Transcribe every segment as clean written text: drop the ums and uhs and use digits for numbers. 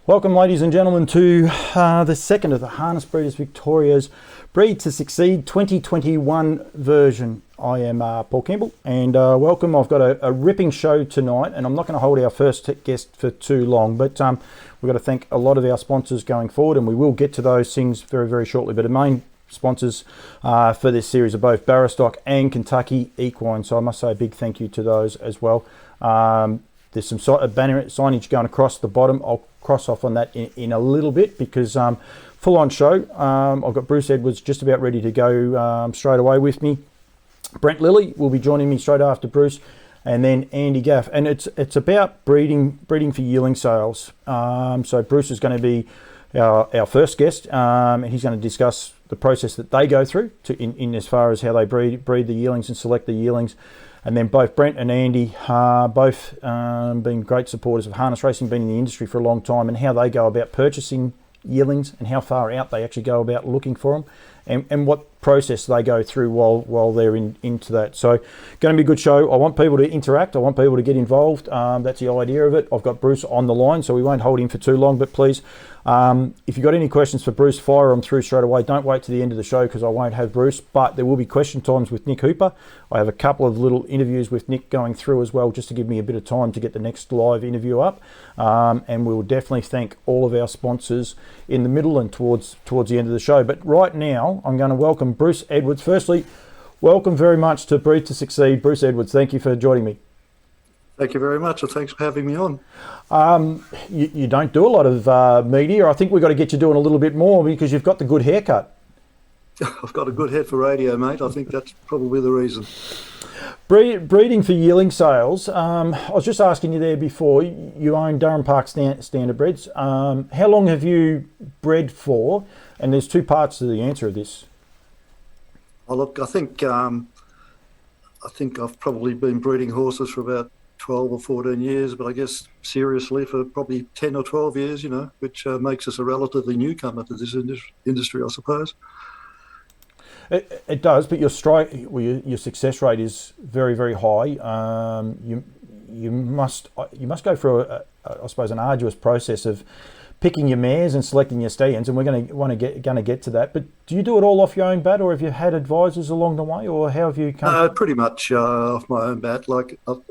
Welcome, ladies and gentlemen, to the second of the Harness Breeders Victoria's Breed to Succeed 2021 version. I am Paul Campbell, and welcome. I've got a ripping show tonight, and I'm not going to hold our first guest for too long, but we've got to thank a lot of our sponsors going forward, and we will get to those things very, very shortly. But the main sponsors for this series are both Barrastock and Kentucky Equine, so I must say a big thank you to those as well. There's some banner signage going across the bottom. I'll cross off on that in a little bit because full on show. I've got Bruce Edwards just about ready to go straight away with me. Brent Lilley will be joining me straight after Bruce, and then Andy Gaff. And it's about breeding for yearling sales. So Bruce is going to be our first guest, and he's going to discuss the process that they go through in as far as how they breed the yearlings and select the yearlings. And then both Brent and Andy, both been great supporters of harness racing, been in the industry for a long time, and how they go about purchasing yearlings and how far out they actually go about looking for them, and what process they go through while they're into that. So going to be a good show. I want people to interact. I want people to get involved. That's the idea of it. I've got Bruce on the line, so we won't hold him for too long, but please, if you've got any questions for Bruce, fire them through straight away. Don't wait to the end of the show because I won't have Bruce, but there will be question times with Nick Hooper. I have a couple of little interviews with Nick going through as well, just to give me a bit of time to get the next live interview up. And we will definitely thank all of our sponsors in the middle and towards the end of the show. But right now, I'm going to welcome Bruce Edwards. Firstly, welcome very much to Breed to Succeed. Bruce Edwards, thank you for joining me. Thank you very much, and thanks for having me on. You don't do a lot of media. I think we've got to get you doing a little bit more because you've got the good haircut. I've got a good head for radio, mate. I think that's probably the reason. Breeding for yearling sales. I was just asking you there before, you own Durham Park Standardbreds. How long have you bred for? And there's two parts to the answer of this. Well, look, I think I've probably been breeding horses for about 12 or 14 years, but I guess seriously for probably 10 or 12 years, which makes us a relatively newcomer to this industry, I suppose. It does, but your success rate is very, very high. You must go through I suppose an arduous process of picking your mares and selecting your stallions, and we're going to get to that. But do you do it all off your own bat, or have you had advisors along the way, or how have you come? Pretty much off my own bat. Like I've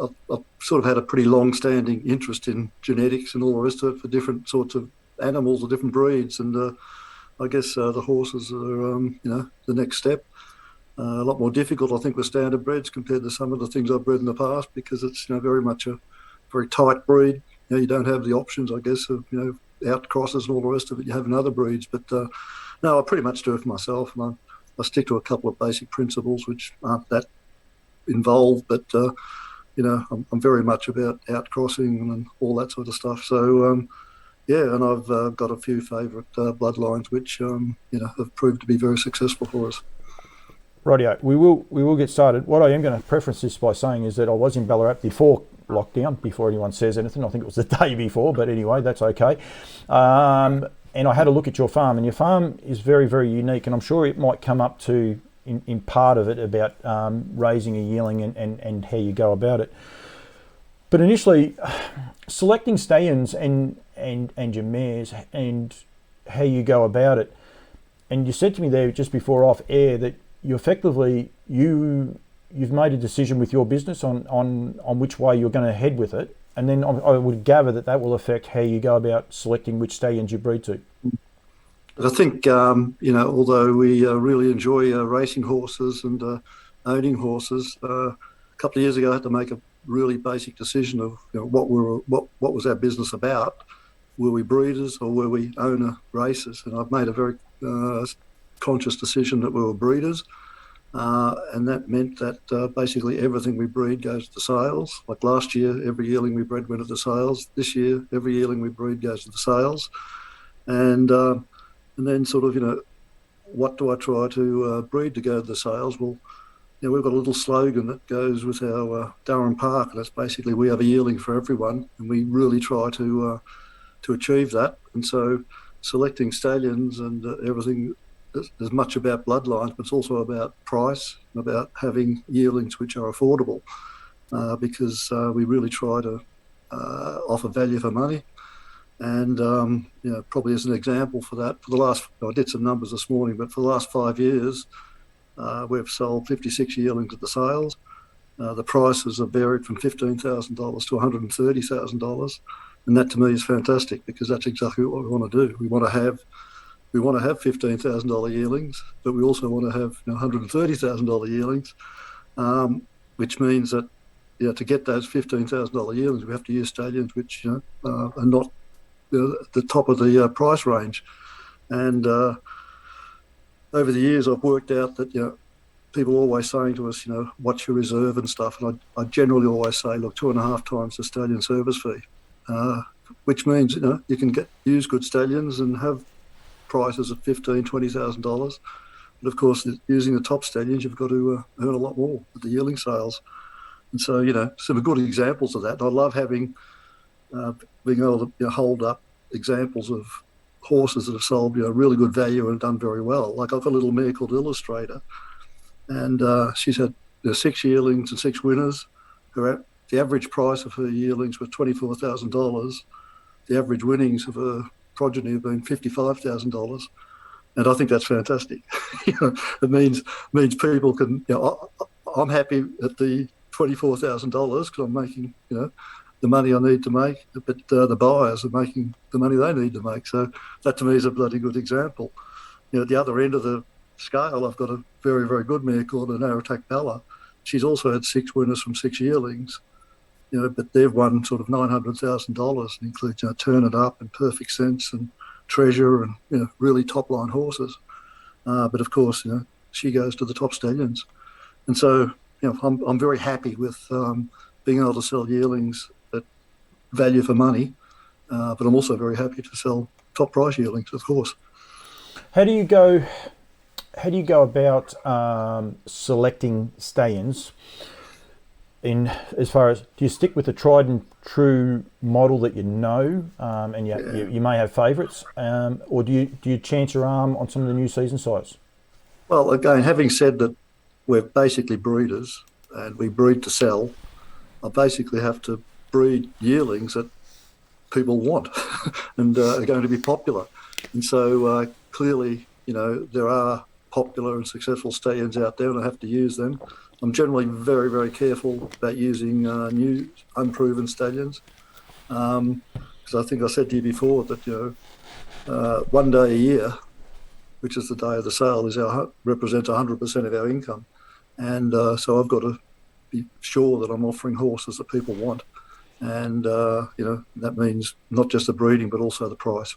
sort of had a pretty long-standing interest in genetics and all the rest of it for different sorts of animals or different breeds, and I guess the horses are the next step. A lot more difficult, I think, with Standardbreds compared to some of the things I've bred in the past, because it's very much a very tight breed. You don't have the options, I guess, of out crosses and all the rest of it you have in other breeds. But no, I pretty much do it for myself, and I stick to a couple of basic principles which aren't that involved, but I'm very much about out crossing and all that sort of stuff. So and I've got a few favourite bloodlines which have proved to be very successful for us. Rightio, we will get started. What I am going to preface this by saying is that I was in Ballarat before lockdown, before anyone says anything. I think it was the day before, but anyway, that's okay. And I had a look at your farm, and your farm is very, very unique, and I'm sure it might come up to in part of it about raising a yearling and how you go about it. But initially, selecting stallions and your mares and how you go about it, and you said to me there just before off air that you effectively you've made a decision with your business on which way you're going to head with it, and then I would gather that will affect how you go about selecting which stallions you breed to. I think although we really enjoy racing horses and owning horses, a couple of years ago I had to make a really basic decision of what was our business about. Were we breeders or were we owner racers? And I've made a very conscious decision that we were breeders, and that meant that basically everything we breed goes to sales. Like last year, every yearling we bred went to sales. This year, every yearling we breed goes to the sales. And then sort of, what do I try to breed to go to the sales? Well, we've got a little slogan that goes with our Durham Park, and that's basically we have a yearling for everyone, and we really try to achieve that. And so selecting stallions and everything is much about bloodlines, but it's also about price, about having yearlings which are affordable, because we really try to offer value for money. And probably as an example for that, I did some numbers this morning, but for the last 5 years, we've sold 56 yearlings at the sales. The prices have varied from $15,000 to $130,000, and that to me is fantastic, because that's exactly what we want to do. We want to have $15,000 yearlings, but we also want to have $130,000 yearlings, which means that to get those $15,000 yearlings, we have to use stallions which are not the top of the price range. And over the years, I've worked out that people are always saying to us, what's your reserve and stuff, and I generally always say, look, 2.5 times the stallion service fee, which means you can use good stallions and have prices at $15,000-$20,000. But of course, using the top stallions, you've got to earn a lot more at the yearling sales. And so, some good examples of that. And I love having being able to hold up examples of horses that have sold really good value and done very well. Like, I've got a little mare called Illustrator, and she's had 6 yearlings and 6 winners. The average price of her yearlings was $24,000. The average winnings of her progeny have been $55,000, and I think that's fantastic. It means people can. I'm happy at the $24,000 because I'm making the money I need to make, but the buyers are making the money they need to make. So that to me is a bloody good example. At the other end of the scale, I've got a very, very good mare called an Aratak Bella. She's also had 6 winners from 6 yearlings, but they've won sort of $900,000, and includes Turn It Up and Perfect Sense and Treasure and really top line horses. But of course, she goes to the top stallions, and so I'm very happy with being able to sell yearlings at value for money, but I'm also very happy to sell top price yearlings, of course. How do you go about selecting stallions? In as far as, do you stick with the tried and true model that and you may have favourites, or do you chance your arm on some of the new season sites? Well, again, having said that, we're basically breeders and we breed to sell. I basically have to breed yearlings that people want and are going to be popular. And so clearly, there are popular and successful stallions out there, and I have to use them. I'm generally very, very careful about using new, unproven stallions, because I think I said to you before that 1 day a year, which is the day of the sale, represents 100% of our income, and so I've got to be sure that I'm offering horses that people want, and that means not just the breeding but also the price.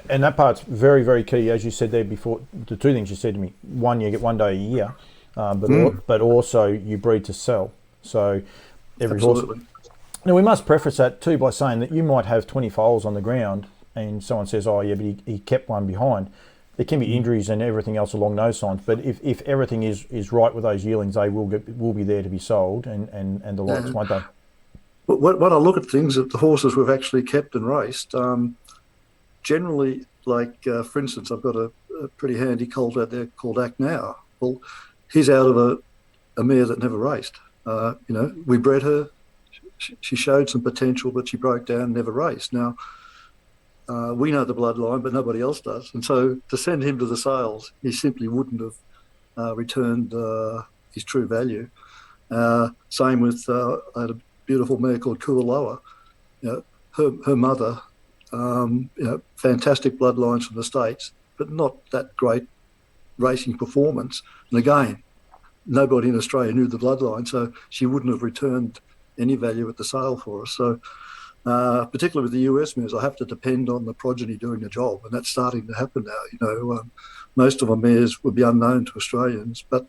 And that part's very, very key, as you said there before. The 2 things you said to me: one, you get 1 day a year, but also you breed to sell. So every Absolutely. horse. Now we must preface that too by saying that you might have 20 foals on the ground, and someone says, "Oh yeah, but he kept one behind." There can be injuries and everything else along those lines. But if everything is right with those yearlings, they will be there to be sold, and the likes, won't they? But when I look at things, at the horses we've actually kept and raced, generally, like for instance, I've got a pretty handy colt out there called Act Now. Well, he's out of a mare that never raced. We bred her. She showed some potential, but she broke down, never raced. Now, we know the bloodline, but nobody else does. And so to send him to the sales, he simply wouldn't have returned his true value. Same with, I had a beautiful mare called Kualoa. Her mother, fantastic bloodlines from the States, but not that great racing performance. And again, nobody in Australia knew the bloodline, so she wouldn't have returned any value at the sale for us. So particularly with the US mares, I have to depend on the progeny doing the job, and that's starting to happen now. Most of our mares would be unknown to Australians, but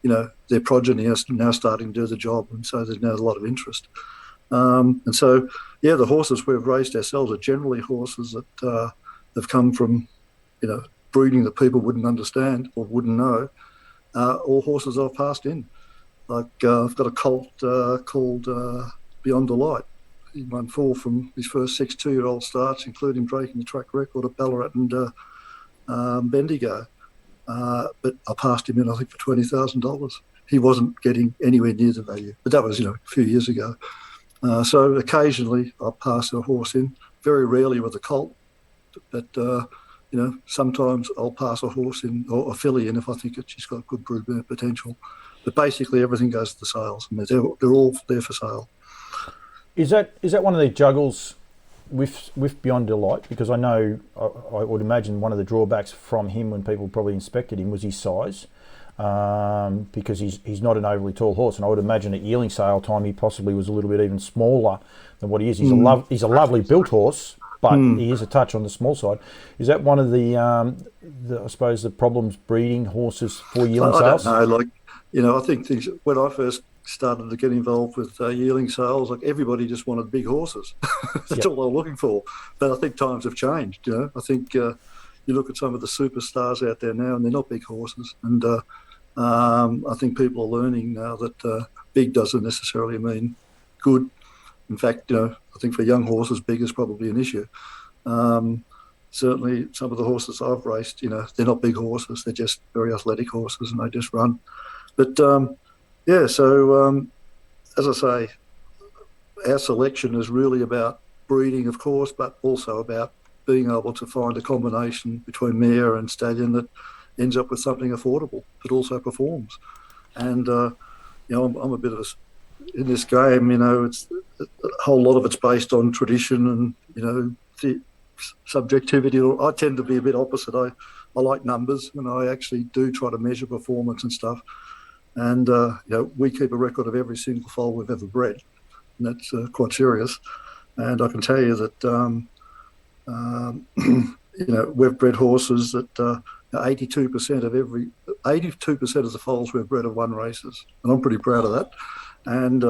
their progeny is now starting to do the job, and so there's now a lot of interest. And so, the horses we've raised ourselves are generally horses that have come from, breeding that people wouldn't understand or wouldn't know, or horses I've passed in. Like I've got a colt called Beyond Delight. He won 4 from his first 6 2-year-old starts, including breaking the track record at Ballarat and Bendigo. But I passed him in, I think, for $20,000. He wasn't getting anywhere near the value, but that was, a few years ago. So occasionally I'll pass a horse in, very rarely with a colt, but sometimes I'll pass a horse in or a filly in if I think that she's got good brood potential. But basically everything goes to the sales, and they're all there for sale. Is that one of the juggles with Beyond Delight? Because I know I would imagine one of the drawbacks from him when people probably inspected him was his size, because he's not an overly tall horse, and I would imagine at yearling sale time he possibly was a little bit even smaller than what he is. He's a lovely built horse, but he is a touch on the small side. Is that one of the I suppose the problems breeding horses for yearling sales? I don't know. I think things when I first started to get involved with yearling sales, like everybody just wanted big horses. That's all they were looking for. But I think times have changed. I think you look at some of the superstars out there now, and they're not big horses. And I think people are learning now that big doesn't necessarily mean good. In fact, I think for young horses, big is probably an issue. Certainly, some of the horses I've raced, they're not big horses. They're just very athletic horses, and they just run. But so as I say, our selection is really about breeding, of course, but also about being able to find a combination between mare and stallion that ends up with something affordable that also performs. And I'm a bit of in this game. It's a whole lot of it's based on tradition and the subjectivity. I tend to be a bit opposite. I like numbers, and I actually do try to measure performance and stuff. And we keep a record of every single foal we've ever bred, and that's quite serious. And I can tell you that we've bred horses that 82% of the foals we've bred have won races, and I'm pretty proud of that. And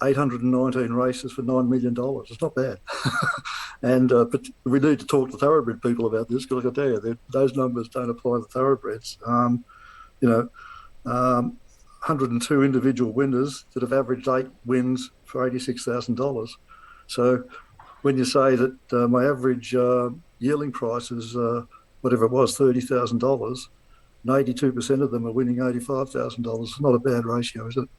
819 races for $9 million. It's not bad. And but we need to talk to thoroughbred people about this, because I can tell you those numbers don't apply to thoroughbreds. 102 individual winners that have averaged 8 wins for $86,000. So when you say that my average yearling price is whatever it was, $30,000, and 82% of them are winning $85,000, it's not a bad ratio, is it?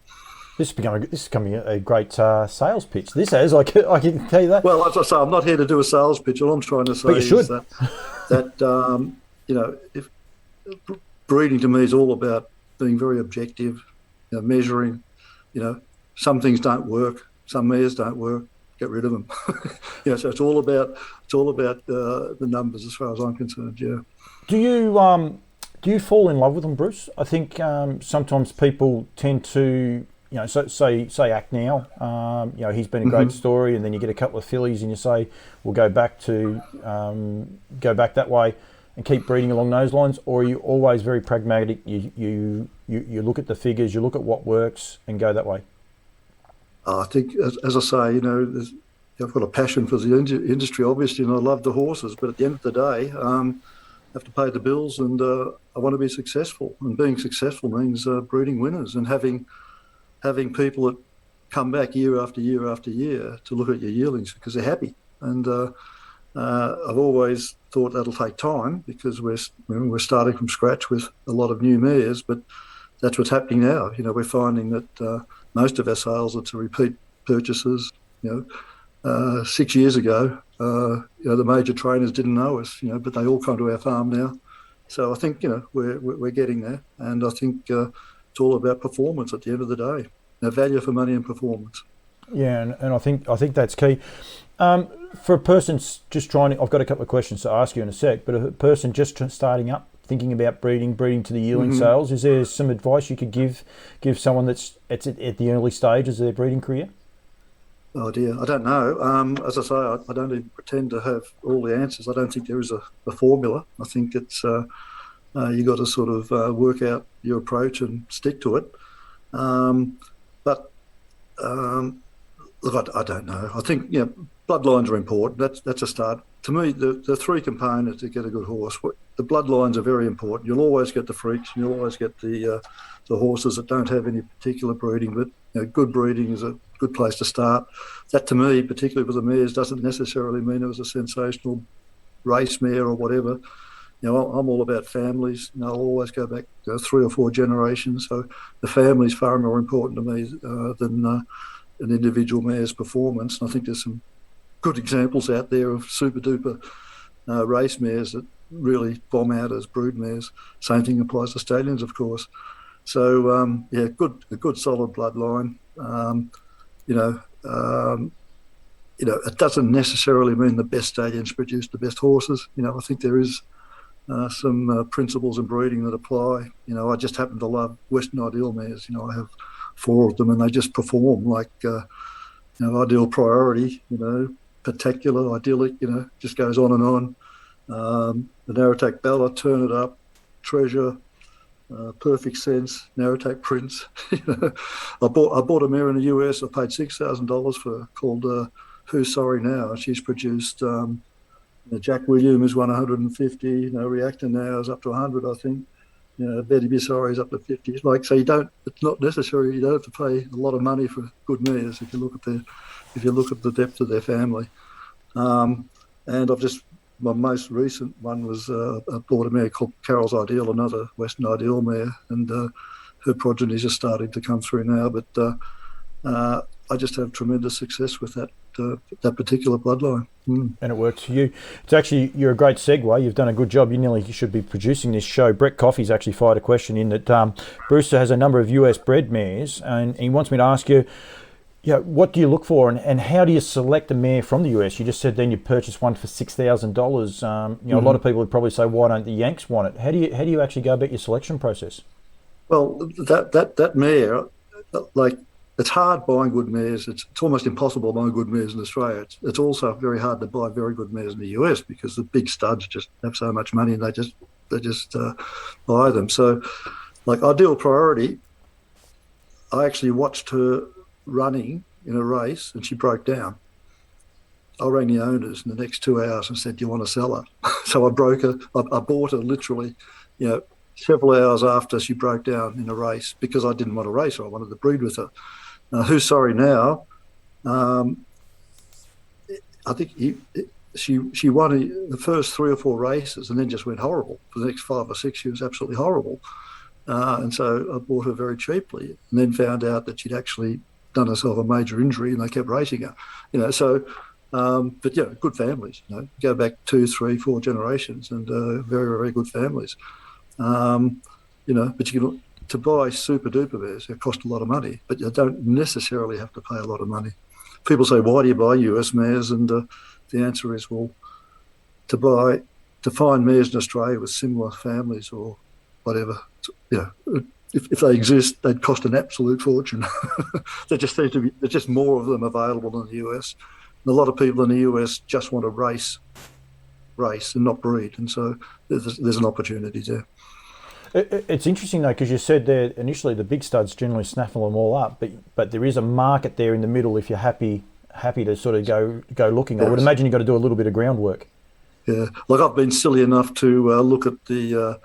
This is becoming a great sales pitch. This is, I can tell you that. Well, as I say, I'm not here to do a sales pitch. All I'm trying to say is that if breeding to me is all about being very objective, measuring. Some things don't work, some mares don't work. Get rid of them. So it's all about the numbers as far as I'm concerned. Yeah. Do you fall in love with them, Bruce? I think sometimes people tend to. Say Act Now. He's been a great story, and then you get a couple of fillies, and you say we'll go back that way, and keep breeding along those lines. Or are you always very pragmatic? You look at the figures, you look at what works, and go that way. I think, as I say, I've got a passion for the industry, obviously, and I love the horses. But at the end of the day, I have to pay the bills, and I want to be successful. And being successful means breeding winners and having people that come back year after year after year to look at your yearlings because they're happy. And I've always thought that'll take time, because we're starting from scratch with a lot of new mares, but that's what's happening now. We're finding that most of our sales are to repeat purchases. 6 years ago, the major trainers didn't know us, but they all come to our farm now. So I think, we're getting there, and I think it's all about performance at the end of the day. Value for money and performance. Yeah, and I think that's key. For a person just trying to, I've got a couple of questions to ask you in a sec, but a person just starting up, thinking about breeding to the yearling sales, is there some advice you could give someone that's at the early stages of their breeding career? Oh dear, I don't know. As I say, I don't even pretend to have all the answers. I don't think there is a formula. I think it's you got to sort of work out your approach and stick to it. Look, I don't know. I think bloodlines are important. That's a start. To me, the three components to get a good horse. The bloodlines are very important. You'll always get the freaks, and you'll always get the horses that don't have any particular breeding. But good breeding is a good place to start. That, to me, particularly with the mares, doesn't necessarily mean it was a sensational race mare or whatever. I'm all about families. I'll always go back 3 or 4 generations. So the family's far more important to me than an individual mare's performance. And I think there's some good examples out there of super duper race mares that really bomb out as brood mares. Same thing applies to stallions, of course. So a good solid bloodline. It doesn't necessarily mean the best stallions produce the best horses. I think there is some principles in breeding that apply. I just happen to love Western Ideal mares. I have 4 of them, and they just perform like Ideal Priority. Particular, Idyllic. Just goes on and on. The Narrowtack Bella, Turn It Up, Treasure, Perfect Sense, Narrowtack Prince. I bought a mare in the US. I paid $6,000 for, called Who's Sorry Now. She's produced. Jack Williams is 150. Reactor Now is up to 100, I think. Betty Bissari is up to 50. So it's not necessary. You don't have to pay a lot of money for good mares if you look at the depth of their family. And my most recent one was I bought a mare called Carol's Ideal, another Western Ideal mare, and her progeny is just starting to come through now. But I just have tremendous success with that particular bloodline. And it works for you. It's actually, you're a great segue. You've done a good job. You should be producing this show. Brett Coffey's actually fired a question in that Brewster has a number of US bred mares, and he wants me to ask you, what do you look for, and how do you select a mare from the US? You just said then you purchased one for $6,000. A lot of people would probably say, why don't the Yanks want it? How do you actually go about your selection process? Well, that mare, it's hard buying good mares. It's almost impossible buying good mares in Australia. It's also very hard to buy very good mares in the US because the big studs just have so much money and they just buy them. So, like Ideal Priority, I actually watched her running in a race and she broke down. I rang the owners in the next 2 hours and said, "Do you want to sell her?" So I bought her literally, several hours after she broke down in a race because I didn't want to race her. I wanted to breed with her. Who's Sorry Now? I think she won the first 3 or 4 races and then just went horrible. For the next 5 or 6, she was absolutely horrible. And so I bought her very cheaply and then found out that she'd actually done herself a major injury and they kept racing her. But good families, go back 2, 3, 4 generations and very, very good families. But to buy super duper mares, it costs a lot of money, but you don't necessarily have to pay a lot of money. People say, why do you buy US mares? And the answer is, well, to find mares in Australia with similar families or whatever, if they exist, they'd cost an absolute fortune. There just seems to be, there's just more of them available in the US. And a lot of people in the US just want to race and not breed. And so there's an opportunity there. It's interesting though, because you said there initially the big studs generally snaffle them all up, but there is a market there in the middle if you're happy to sort of go looking. I would imagine you've got to do a little bit of groundwork. Yeah, I've been silly enough to look at the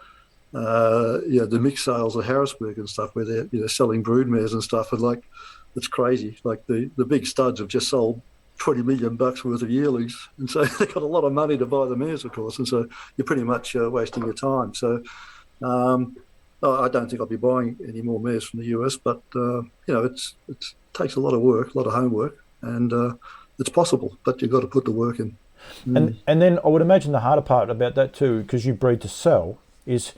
mixed sales at Harrisburg and stuff where they're selling broodmares and stuff, and it's crazy. Like the big studs have just sold $20 million worth of yearlings, and so they've got a lot of money to buy the mares, of course, and so you're pretty much wasting your time. So I don't think I'll be buying any more mares from the US, but it takes a lot of work, a lot of homework, and it's possible, but you've got to put the work in. And then I would imagine the harder part about that too, because you breed to sell, is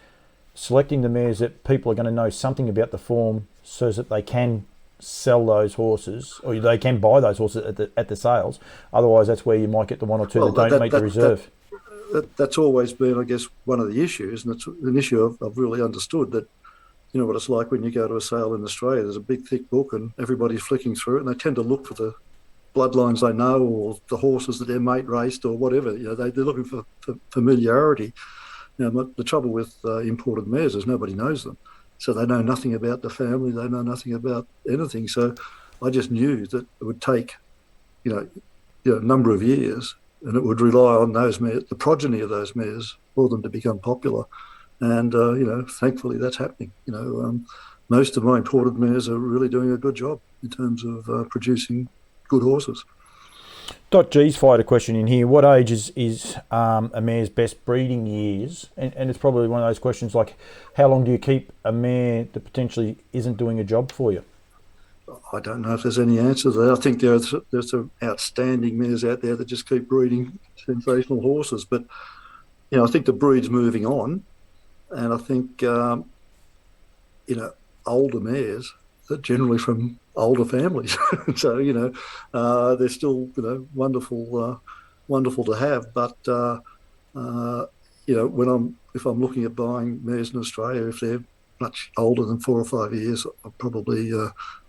selecting the mares that people are going to know something about the form so that they can sell those horses, or they can buy those horses at the sales. Otherwise, that's where you might get the 1 or 2 that don't meet the reserve. That's always been, I guess, one of the issues, and it's an issue I've really understood, that you know what it's like when you go to a sale in Australia. There's a big thick book and everybody's flicking through it, and they tend to look for the bloodlines they know or the horses that their mate raced or whatever. They're looking for familiarity. The trouble with imported mares is nobody knows them, so they know nothing about the family, they know nothing about anything. So I just knew that it would take a number of years, and it would rely on those mares, the progeny of those mares, for them to become popular. And thankfully that's happening. Most of my imported mares are really doing a good job in terms of producing good horses. G's fired a question in here. What age is a mare's best breeding years? And it's probably one of those questions like, how long do you keep a mare that potentially isn't doing a job for you? I don't know if there's any answer to that. I think there's some outstanding mares out there that just keep breeding sensational horses. But, I think the breed's moving on. And I think, older mares are generally from older families. So, they're still, wonderful to have. But, if I'm looking at buying mares in Australia, if they're much older than 4 or 5 years, I'll probably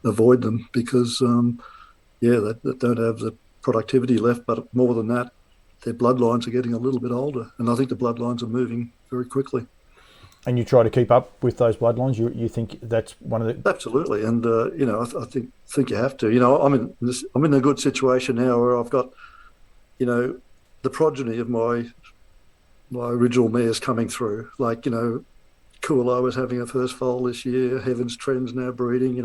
avoid them because, they don't have the productivity left. But more than that, their bloodlines are getting a little bit older. And I think the bloodlines are moving very quickly. And you try to keep up with those bloodlines. You think that's one of the absolutely, and I think you have to. I'm in a good situation now where I've got, the progeny of my original mares coming through. Like Kuala was having her first foal this year. Heaven's Trend's now breeding.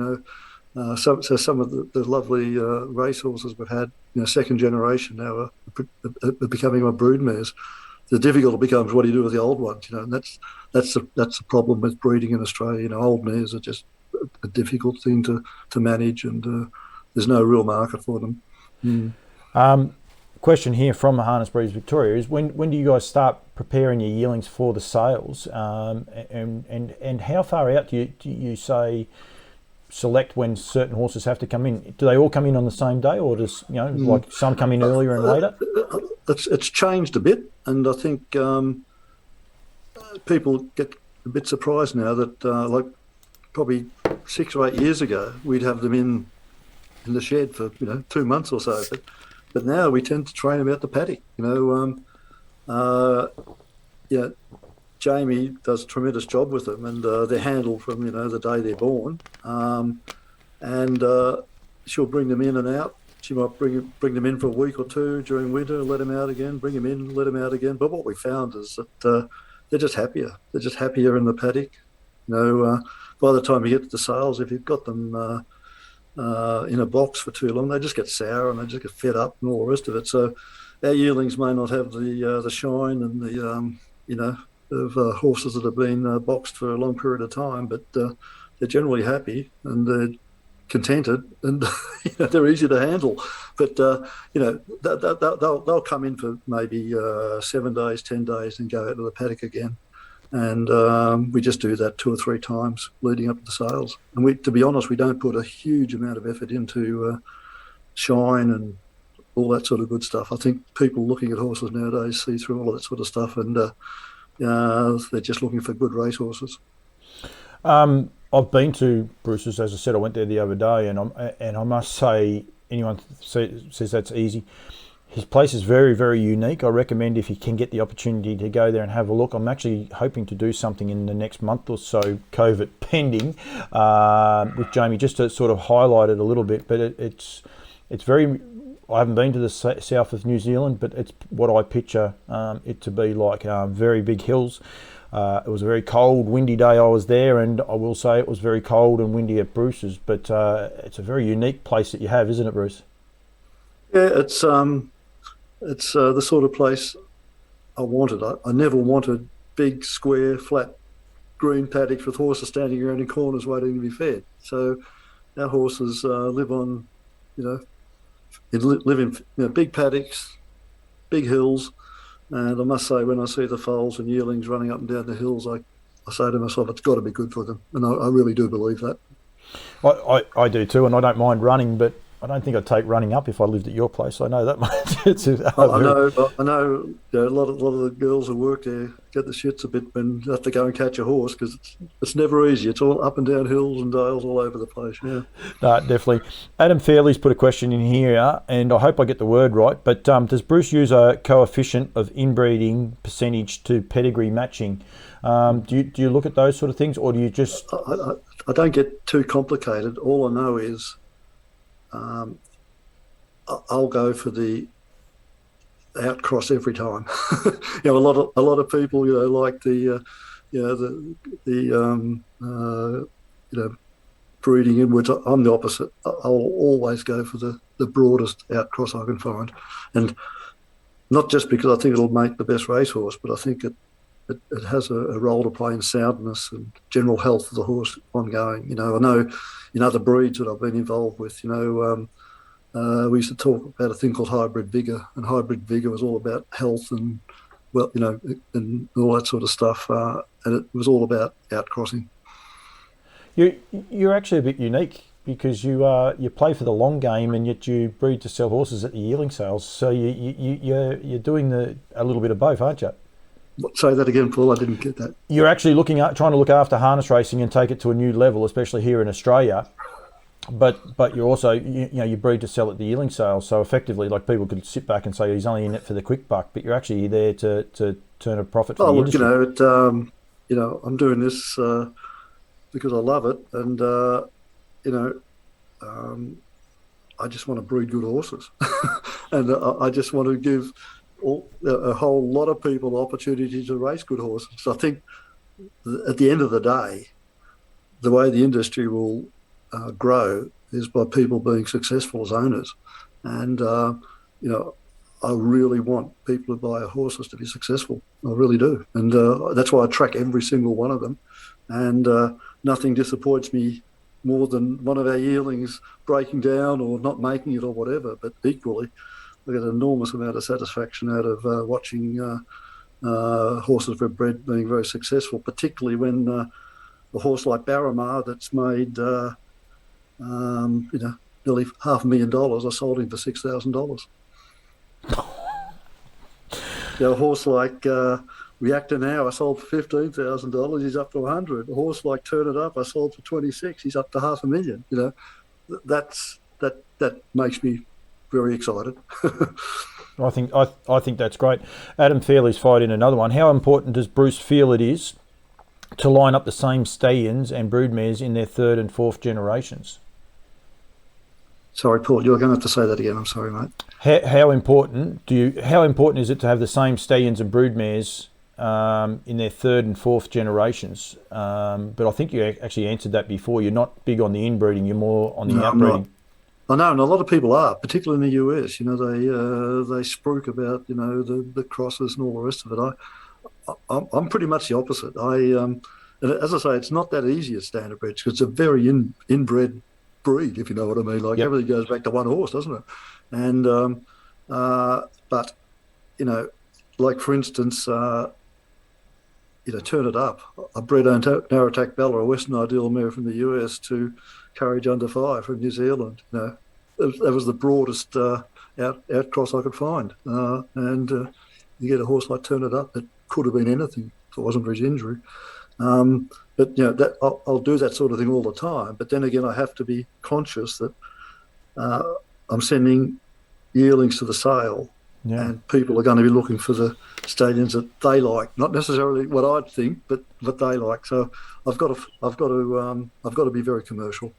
So some of the lovely racehorses we've had, second generation now are becoming my brood mares. The difficult becomes what do you do with the old ones, and that's the problem with breeding in Australia. Old mares are just a difficult thing to manage, and there's no real market for them. Question here from Harness Breeders Victoria is when do you guys start preparing your yearlings for the sales, and how far out do you say select when certain horses have to come in? Do they all come in on the same day, or does like some come in earlier and later? It's changed a bit, and I think people get a bit surprised now that like probably 6 or 8 years ago we'd have them in the shed for 2 months or so, but now we tend to train them out the paddock. Jamie does a tremendous job with them, and they're handled from the day they're born, and she'll bring them in and out. She might bring them in for a week or two during winter, let them out again, bring them in, let them out again. But what we found is that they're just happier. They're just happier in the paddock. By the time you get to the sales, if you've got them in a box for too long, they just get sour and they just get fed up and all the rest of it. So our yearlings may not have the shine and the of horses that have been boxed for a long period of time, but they're generally happy and they're contented, and they're easy to handle. But they'll come in for maybe 7 days, 10 days, and go out to the paddock again. And we just do that 2 or 3 times leading up to the sales. And to be honest, we don't put a huge amount of effort into shine and all that sort of good stuff. I think people looking at horses nowadays see through all of that sort of stuff, and they're just looking for good racehorses. I've been to Bruce's, as I said. I went there the other day, and I must say, anyone says that's easy. His place is very, very unique. I recommend if you can get the opportunity to go there and have a look. I'm actually hoping to do something in the next month or so, COVID pending, with Jamie, just to sort of highlight it a little bit. But it's very. I haven't been to the south of New Zealand, but it's what I picture it to be like. Very big hills. It was a very cold, windy day I was there, and I will say it was very cold and windy at Bruce's. But it's a very unique place that you have, isn't it, Bruce? Yeah, it's the sort of place I wanted. I never wanted big, square, flat, green paddocks with horses standing around in corners waiting to be fed. So our horses live on, live in big paddocks, big hills. And I must say, when I see the foals and yearlings running up and down the hills, I say to myself, it's got to be good for them. And I really do believe that. I do too, and I don't mind running, but I don't think I'd take running up if I lived at your place. I know that much. I know. A lot of the girls who work there get the shits a bit when they have to go and catch a horse, because it's never easy. It's all up and down hills and dales all over the place. Yeah. No, definitely. Adam Fairley's put a question in here, and I hope I get the word right. But does Bruce use a coefficient of inbreeding percentage to pedigree matching? Do you look at those sort of things, or do you just? I don't get too complicated. All I know is, I'll go for the outcross every time. A lot of people, like the breeding inwards. I'm the opposite. I'll always go for the broadest outcross I can find, and not just because I think it'll make the best racehorse, but I think it has a role to play in soundness and general health of the horse ongoing. You know, I know in other breeds that I've been involved with, you know, we used to talk about a thing called hybrid vigour, and hybrid vigour was all about health and, well, you know, and all that sort of stuff. And it was all about outcrossing. You're actually a bit unique because you play for the long game and yet you breed to sell horses at the yearling sales. So you're doing a little bit of both, aren't you? Say that again, Paul. I didn't get that. You're actually trying to look after harness racing and take it to a new level, especially here in Australia. But you're also you breed to sell at the yearling sales. So effectively, like, people could sit back and say he's only in it for the quick buck, but you're actually there to turn a profit for the industry. You know, I'm doing this because I love it, and I just want to breed good horses, and I just want to give a whole lot of people opportunity to race good horses. So I think at the end of the day, the way the industry will grow is by people being successful as owners, and you know, I really want people who buy horses to be successful. I really do, and that's why I track every single one of them, and nothing disappoints me more than one of our yearlings breaking down or not making it or whatever. But equally, I get an enormous amount of satisfaction out of watching horses we've bred being very successful, particularly when a horse like Barramar that's made nearly $500,000, I sold him for $6,000. A horse like Reactor Now, I sold for $15,000. He's up to $100,000. A horse like Turn It Up, I sold for $26,000. He's up to $500,000. You know, that makes me very excited. I think that's great. Adam Fairley's fired in another one. How important does Bruce feel it is to line up the same stallions and broodmares in their third and fourth generations? Sorry, Paul, you're going to have to say that again. I'm sorry, mate. How important is it to have the same stallions and broodmares in their third and fourth generations? But I think you actually answered that before. You're not big on the inbreeding. You're more on the outbreeding. I know, and a lot of people are, particularly in the US. You know, they spruik about, you know, the crosses and all the rest of it. I'm pretty much the opposite. And as I say, it's not that easy at Standardbreds because it's a very inbred breed, if you know what I mean. Like, yep. Everything goes back to one horse, doesn't it? And but you know, like for instance, Turn It Up. I bred Narrow Attack Bella, a Western Ideal mare from the US, to Courage Under Fire from New Zealand. You know, that was the broadest outcross I could find. And you get a horse like Turn It Up that could have been anything if it wasn't for his injury. But you know, I'll do that sort of thing all the time. But then again, I have to be conscious that I'm sending yearlings to the sale, and people are going to be looking for the stallions that they like, not necessarily what I'd think, but what they like. So I've got to be very commercial.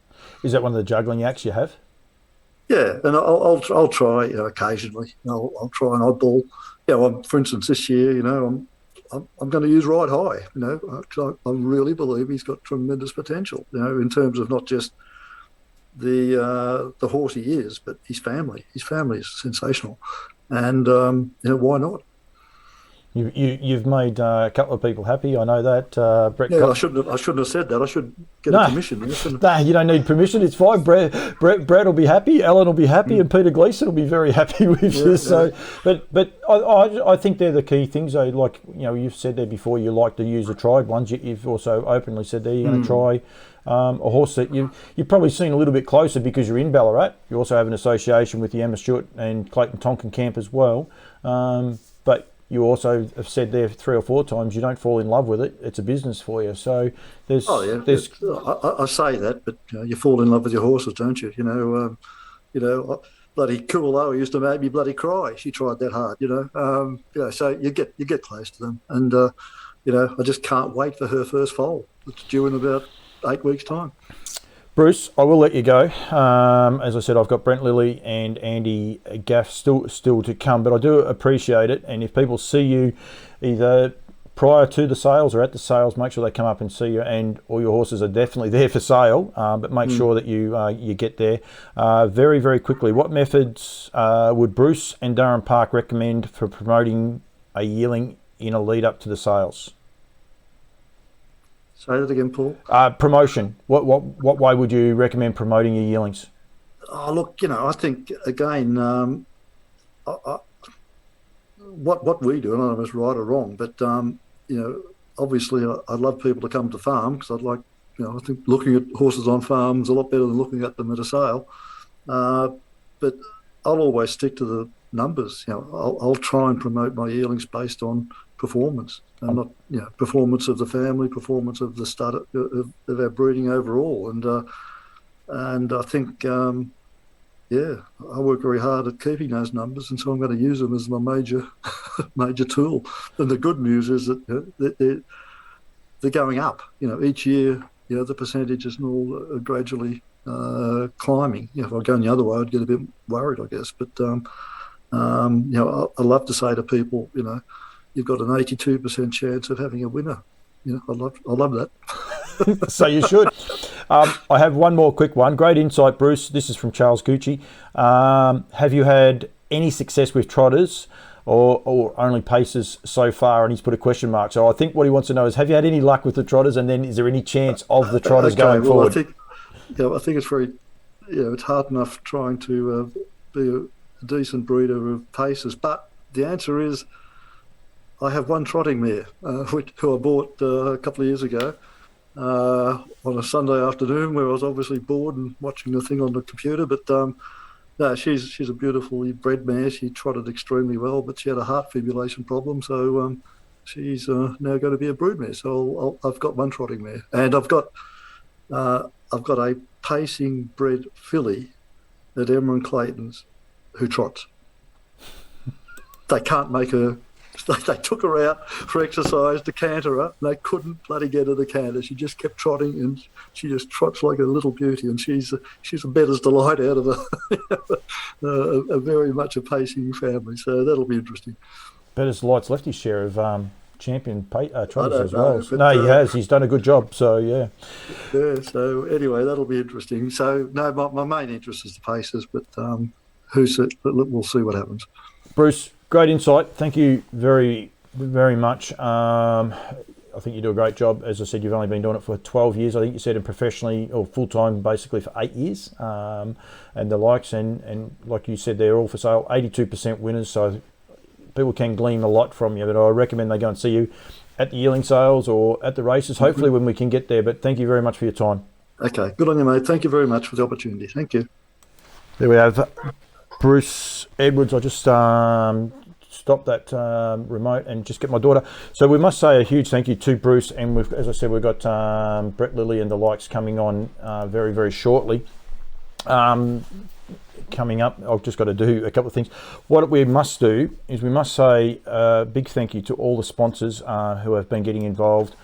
Is that one of the juggling acts you have? Yeah, and I'll try, you know, occasionally. I'll try and oddball. Yeah, for instance, this year, you know, I'm going to use Ride High. You know, I really believe he's got tremendous potential. You know, in terms of not just the horse he is, but his family. His family is sensational, and you know, why not? You've made a couple of people happy. I know that. Brett. Yeah, I shouldn't have said that. I should get permission. Nah, you don't need permission. It's fine. Brett will be happy. Ellen will be happy, and Peter Gleeson will be very happy with you. Yeah. So, but I think they're the key things. Though, like, you know, you've said there before, you like to use the tried ones. You've also openly said there you're going to try a horse that you've probably seen a little bit closer because you're in Ballarat. You also have an association with the Emma Stewart and Clayton Tonkin camp as well. But you also have said there 3 or 4 times you don't fall in love with it. It's a business for you. So there's. Oh yeah, I say that, but you fall in love with your horses, don't you? You know, bloody Coolio used to make me bloody cry. She tried that hard, you know. So you get close to them, and you know, I just can't wait for her first foal. It's due in about 8 weeks' time. Bruce, I will let you go. As I said, I've got Brent Lilley and Andy Gaff still to come, but I do appreciate it. And if people see you either prior to the sales or at the sales, make sure they come up and see you. And all your horses are definitely there for sale, but make sure that you get there. Very, very quickly, what methods would Bruce and Durham Park recommend for promoting a yearling in a lead up to the sales? Say that again, Paul. Promotion. What way would you recommend promoting your yearlings? Oh, look, I think again, what we do, and I don't know if it's right or wrong, but obviously I'd love people to come to farm because I'd like, I think looking at horses on farms is a lot better than looking at them at a sale. But I'll always stick to the numbers. I'll try and promote my yearlings based on performance, and not performance of the family, performance of the stud of our breeding overall. And I think I work very hard at keeping those numbers, and so I'm going to use them as my major tool. And the good news is that they're going up. Each year, the percentages and all are gradually climbing. If I go the other way, I'd get a bit worried, I guess. But I love to say to people, you've got an 82% chance of having a winner. I love that. So you should. I have one more quick one. Great insight, Bruce. This is from Charles Gucci. Have you had any success with trotters or only paces so far? And he's put a question mark. So I think what he wants to know is, have you had any luck with the trotters? And then is there any chance of the trotters going forward? I think it's very, it's hard enough trying to be a decent breeder of paces. But the answer is, I have one trotting mare, who I bought a couple of years ago on a Sunday afternoon, where I was obviously bored and watching the thing on the computer. But no, she's a beautifully bred mare. She trotted extremely well, but she had a heart fibrillation problem, so she's now going to be a brood mare. So I've got one trotting mare, and I've got a pacing bred filly at Emma and Clayton's who trots. They can't make her. They took her out for exercise to canter her, and they couldn't bloody get her to canter. She just kept trotting, and she just trots like a little beauty. And she's a bettor's delight out of a very much a pacing family. So that'll be interesting. Bettor's delight's left his share of champion trotters as well. No, he has. He's done a good job. So yeah. Yeah. So anyway, that'll be interesting. So no, my main interest is the paces, but we'll see what happens. Bruce, great insight. Thank you very, very much. I think you do a great job. As I said, you've only been doing it for 12 years. I think you said, and professionally or full-time basically for 8 years. And the likes, and like you said, they're all for sale. 82% winners, so people can glean a lot from you. But I recommend they go and see you at the yearling sales or at the races, hopefully when we can get there. But thank you very much for your time. Okay, good on you, mate. Thank you very much for the opportunity. Thank you. There we have Bruce Edwards. I just stop that remote and just get my daughter. So we must say a huge thank you to Bruce, and as I said, we've got Brett, Lilley and the likes coming on very, very shortly. Coming up, I've just got to do a couple of things. What we must do is we must say a big thank you to all the sponsors who have been getting involved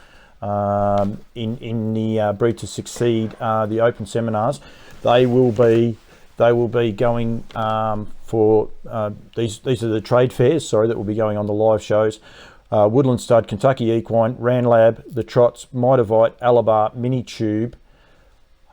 in the Breed to Succeed, the open seminars. They will be going for these are the trade fairs, that will be going on the live shows. Woodland Stud, Kentucky Equine, Ranlab, The Trots, Mitavite, Alabar, Mini Tube,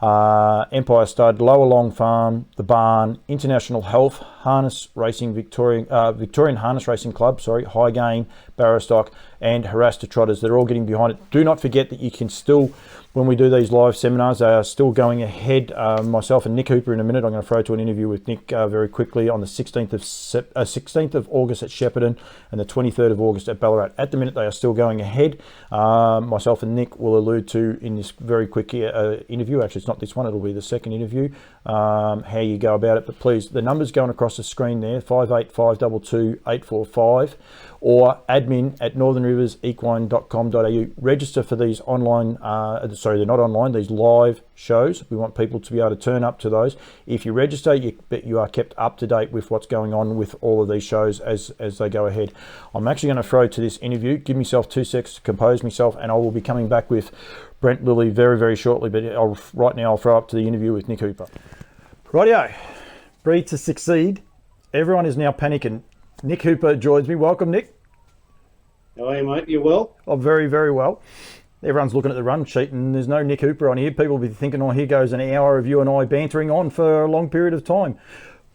Empire Stud, Lower Long Farm, The Barn, International Health, Harness Racing, Victorian Harness Racing Club, High Gain, Barrowstock, and Harass the Trotters. They're all getting behind it. Do not forget that you can still, when we do these live seminars, they are still going ahead. Myself and Nick Hooper in a minute. I'm going to throw to an interview with Nick very quickly on the 16th of August at Shepparton and the 23rd of August at Ballarat. At the minute, they are still going ahead. Myself and Nick will allude to in this very quick interview. Actually, it's not this one. It'll be the second interview. How you go about it. But please, the numbers going across the screen there, 58522 845 or admin@northernriversequine.com.au. Register for these online, they're not online, these live shows. We want people to be able to turn up to those. If you register, you are kept up to date with what's going on with all of these shows as they go ahead. I'm actually going to throw to this interview. Give myself 2 seconds to compose myself, and I will be coming back with Brent Lilley very, very shortly. But right now I'll throw up to the interview with Nick Hooper. Rightio, Breed to Succeed. Everyone is now panicking. Nick Hooper joins me. Welcome, Nick. How are you, mate? You well? I'm very, very well. Everyone's looking at the run sheet and there's no Nick Hooper on here. People will be thinking, here goes an hour of you and I bantering on for a long period of time.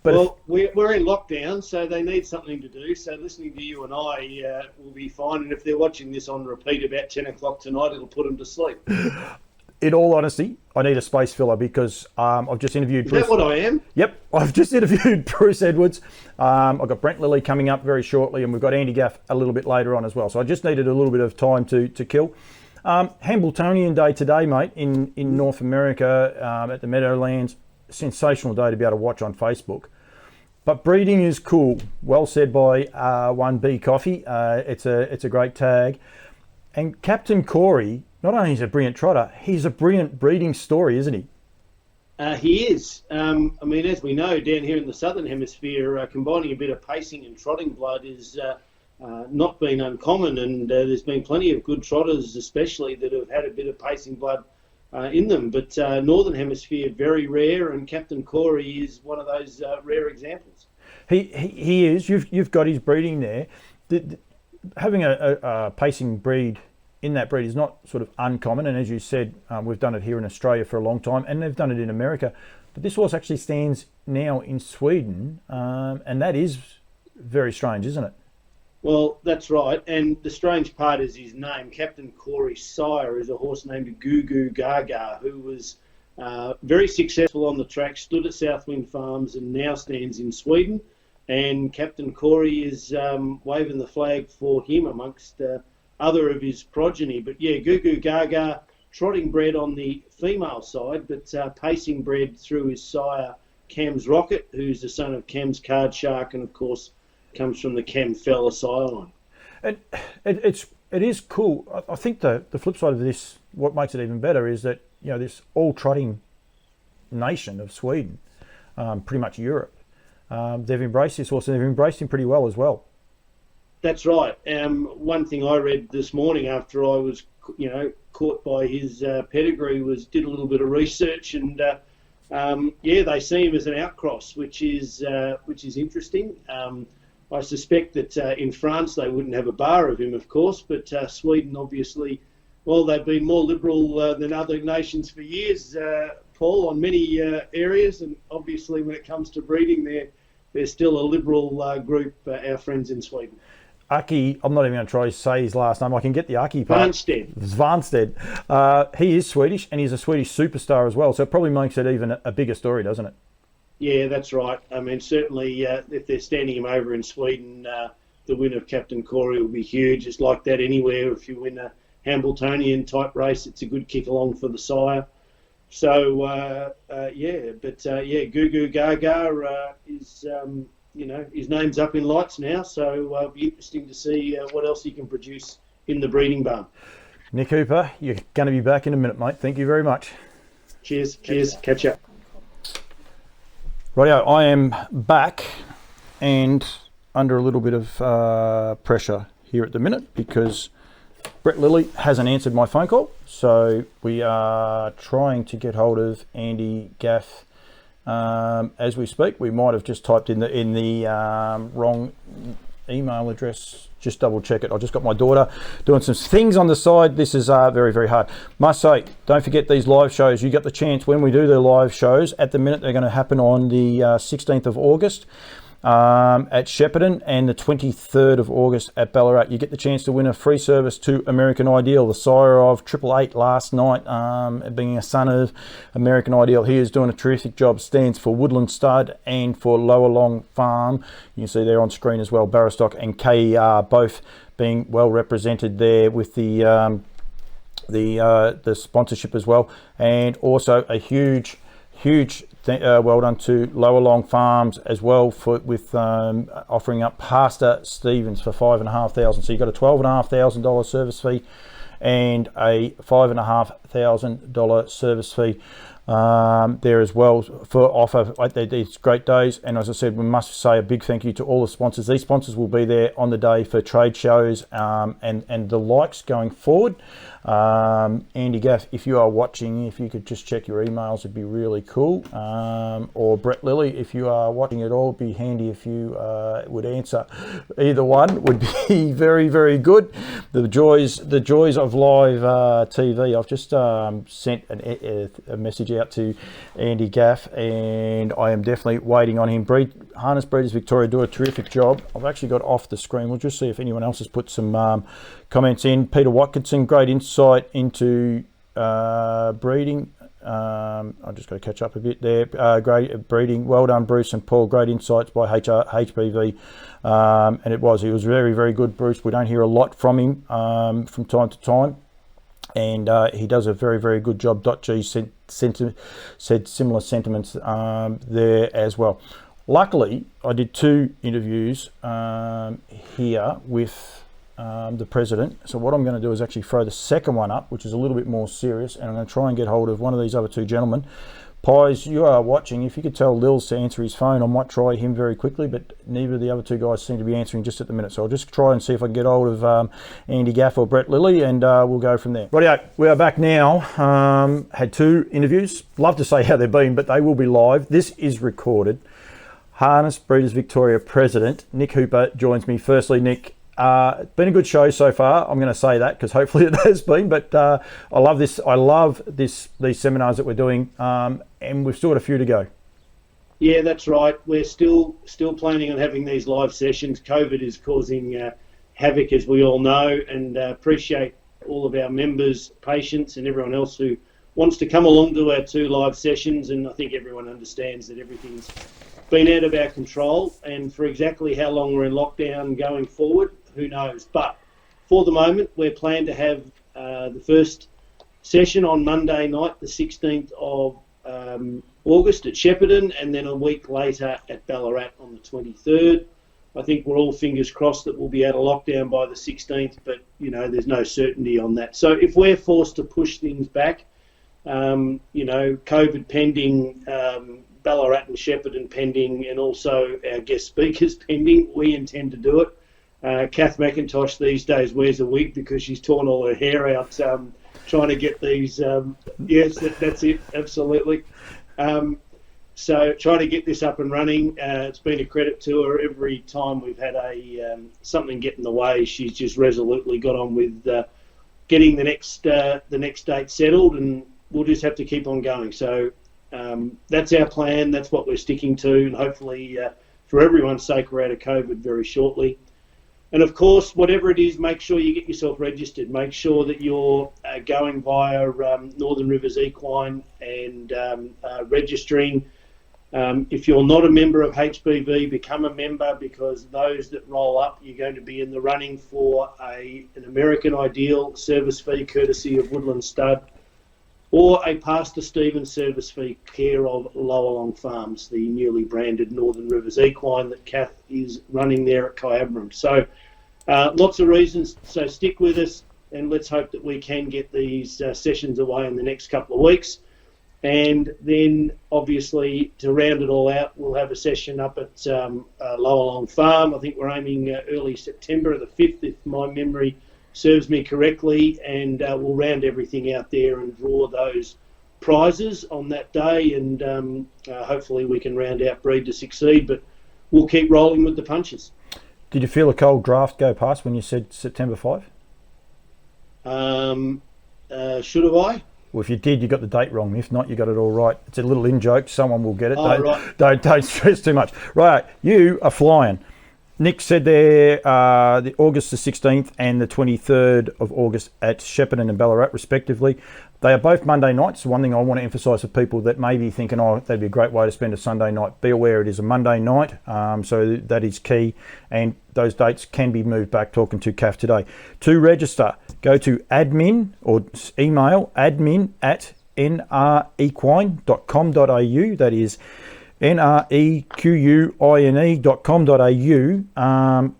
But well, we're in lockdown, so they need something to do. So listening to you and I will be fine. And if they're watching this on repeat about 10 o'clock tonight, it'll put them to sleep. in all honesty, I need a space filler because I've just interviewed Bruce. Is that what I am? Yep, I've just interviewed Bruce Edwards. I've got Brent Lilley coming up very shortly, and we've got Andy Gaff a little bit later on as well. So I just needed a little bit of time to kill. Hambletonian Day today, mate, in North America at the Meadowlands. Sensational day to be able to watch on Facebook. But breeding is cool. Well said by 1B Coffee. It's a great tag. And Captain Corey, not only is he a brilliant trotter, he's a brilliant breeding story, isn't he? He is. I mean, as we know, down here in the Southern Hemisphere, combining a bit of pacing and trotting blood is not been uncommon. And there's been plenty of good trotters, especially, that have had a bit of pacing blood in them. But Northern Hemisphere, very rare, and Captain Corey is one of those rare examples. He is. You've got his breeding there. Having a pacing breed in that breed is not sort of uncommon, and as you said, we've done it here in Australia for a long time, and they've done it in America. But this horse actually stands now in Sweden, and that is very strange, isn't it? Well, that's right, and the strange part is his name. Captain Corey's sire is a horse named Goo Goo Gaga, who was very successful on the track, stood at Southwind Farms, and now stands in Sweden. And Captain Corey is waving the flag for him amongst other of his progeny. But yeah, Goo Goo Gaga, trotting bred on the female side, but pacing bred through his sire, Cam's Rocket, who's the son of Cam's Card Shark, and of course comes from the Cam Fell Asylum. And it is cool. I think the flip side of this, what makes it even better, is that this all trotting nation of Sweden, pretty much Europe, they've embraced this horse, and they've embraced him pretty well as well. That's right. One thing I read this morning after I was, caught by his pedigree did a little bit of research, and they see him as an outcross, which is interesting. I suspect that in France they wouldn't have a bar of him, of course, but Sweden obviously, well, they've been more liberal than other nations for years, Paul, on many areas, and obviously when it comes to breeding, they're still a liberal group, our friends in Sweden. Aki, I'm not even going to try to say his last name. I can get the Aki part. Svanstedt. He is Swedish, and he's a Swedish superstar as well, so it probably makes it even a bigger story, doesn't it? Yeah, that's right. I mean, certainly if they're standing him over in Sweden, the win of Captain Corey will be huge. It's like that anywhere. If you win a Hambletonian type race, it's a good kick along for the sire. So, Goo Goo Gaga is, his name's up in lights now, so it'll be interesting to see what else he can produce in the breeding barn. Nick Hooper, you're going to be back in a minute, mate. Thank you very much. Cheers. Catch up. Rightio, I am back and under a little bit of pressure here at the minute because Brett Lilley hasn't answered my phone call. So we are trying to get hold of Andy Gaff as we speak. We might have just typed in the wrong email address. Just double check it. I just got my daughter doing some things on the side. This is very, very hard. Must say, don't forget these live shows. You get the chance when we do the live shows. At the minute, they're going to happen on the 16th of August at Shepparton and the 23rd of August at Ballarat. You get the chance to win a free service to American Ideal, the sire of 888 last night, being a son of American Ideal. He is doing a terrific job. Stands for Woodland Stud and for Lower Long Farm. You can see there on screen as well, Barristock and KER both being well represented there with the sponsorship as well, and also a huge well done to Lower Long Farms as well with offering up Pastor Stevens for $5,500. So you've got a $12,500 service fee and a $5,500 service fee there as well for offer at these great days. And as I said, we must say a big thank you to all the sponsors. These sponsors will be there on the day for trade shows and the likes going forward. Andy Gaff, if you are watching, if you could just check your emails, it'd be really cool. Or Brett Lilley, if you are watching at all, it'd be handy if you would answer. Either one would be very, very good. The joys of live TV. I've just sent a message out to Andy Gaff, and I am definitely waiting on him. Harness Breeders Victoria do a terrific job. I've actually got off the screen. We'll just see if anyone else has put some comments in. Peter Watkinson, great insight into breeding. I've just got to catch up a bit there. Great breeding. Well done, Bruce and Paul. Great insights by HBV. And he was very, very good, Bruce. We don't hear a lot from him from time to time. And he does a very, very good job. G said similar sentiments there as well. Luckily, I did 2 interviews here with the president. So what I'm going to do is actually throw the second one up, which is a little bit more serious, and I'm going to try and get hold of one of these other 2 gentlemen. Pies, you are watching. If you could tell Lils to answer his phone, I might try him very quickly, but neither of the other 2 guys seem to be answering just at the minute. So I'll just try and see if I can get hold of Andy Gaff or Brett Lilley, and we'll go from there. Rightio, we are back now. Had 2 interviews. Love to say how they've been, but they will be live. This is recorded. Harness Breeders Victoria President Nick Hooper joins me. Firstly, Nick, it's been a good show so far. I'm going to say that because hopefully it has been. But I love this. I love these seminars that we're doing, and we've still got a few to go. Yeah, that's right. We're still planning on having these live sessions. COVID is causing havoc, as we all know, and appreciate all of our members' patience and everyone else who wants to come along to our 2 live sessions. And I think everyone understands that everything's been out of our control, and for exactly how long we're in lockdown going forward, who knows. But for the moment, we're planned to have the first session on Monday night, the 16th of August at Shepparton, and then a week later at Ballarat on the 23rd. I think we're all fingers crossed that we'll be out of lockdown by the 16th, but there's no certainty on that. So if we're forced to push things back, COVID pending, Ballarat and Shepparton pending, and also our guest speakers pending, we intend to do it. Kath McIntosh these days wears a wig because she's torn all her hair out trying to get these. Yes, that's it, absolutely. So trying to get this up and running. It's been a credit to her. Every time we've had something get in the way, she's just resolutely got on with getting the next date settled, and we'll just have to keep on going. So that's our plan. That's what we're sticking to, and hopefully for everyone's sake we're out of COVID very shortly. And of course, whatever it is, make sure you get yourself registered. Make sure that you're going via Northern Rivers Equine and registering. If you're not a member of HBV, become a member, because those that roll up, you're going to be in the running for an American Ideal service fee courtesy of Woodland Stud, or a Pastor Stevens service fee care of Lowalong Farms, the newly branded Northern Rivers Equine that Kath is running there at Kyabram. So lots of reasons, so stick with us, and let's hope that we can get these sessions away in the next couple of weeks. And then obviously to round it all out, we'll have a session up at Lowalong Farm. I think we're aiming early September the 5th, if my memory serves me correctly, and we'll round everything out there and draw those prizes on that day, and hopefully we can round out Breed to Succeed, but we'll keep rolling with the punches. Did you feel a cold draft go past when you said September 5? Should have I? Well, if you did, you got the date wrong. If not, you got it all right. It's a little in-joke. Someone will get it. Right. Don't stress too much. Right, you are flying. Nick said there the August the 16th and the 23rd of August at Shepparton and Ballarat, respectively. They are both Monday nights. One thing I want to emphasise for people that may be thinking, oh, that'd be a great way to spend a Sunday night, be aware it is a Monday night, so that is key, and those dates can be moved back, talking to CAF today. To register, go to admin or email admin@nrequine.com.au. That is NREQUINE.com.au, and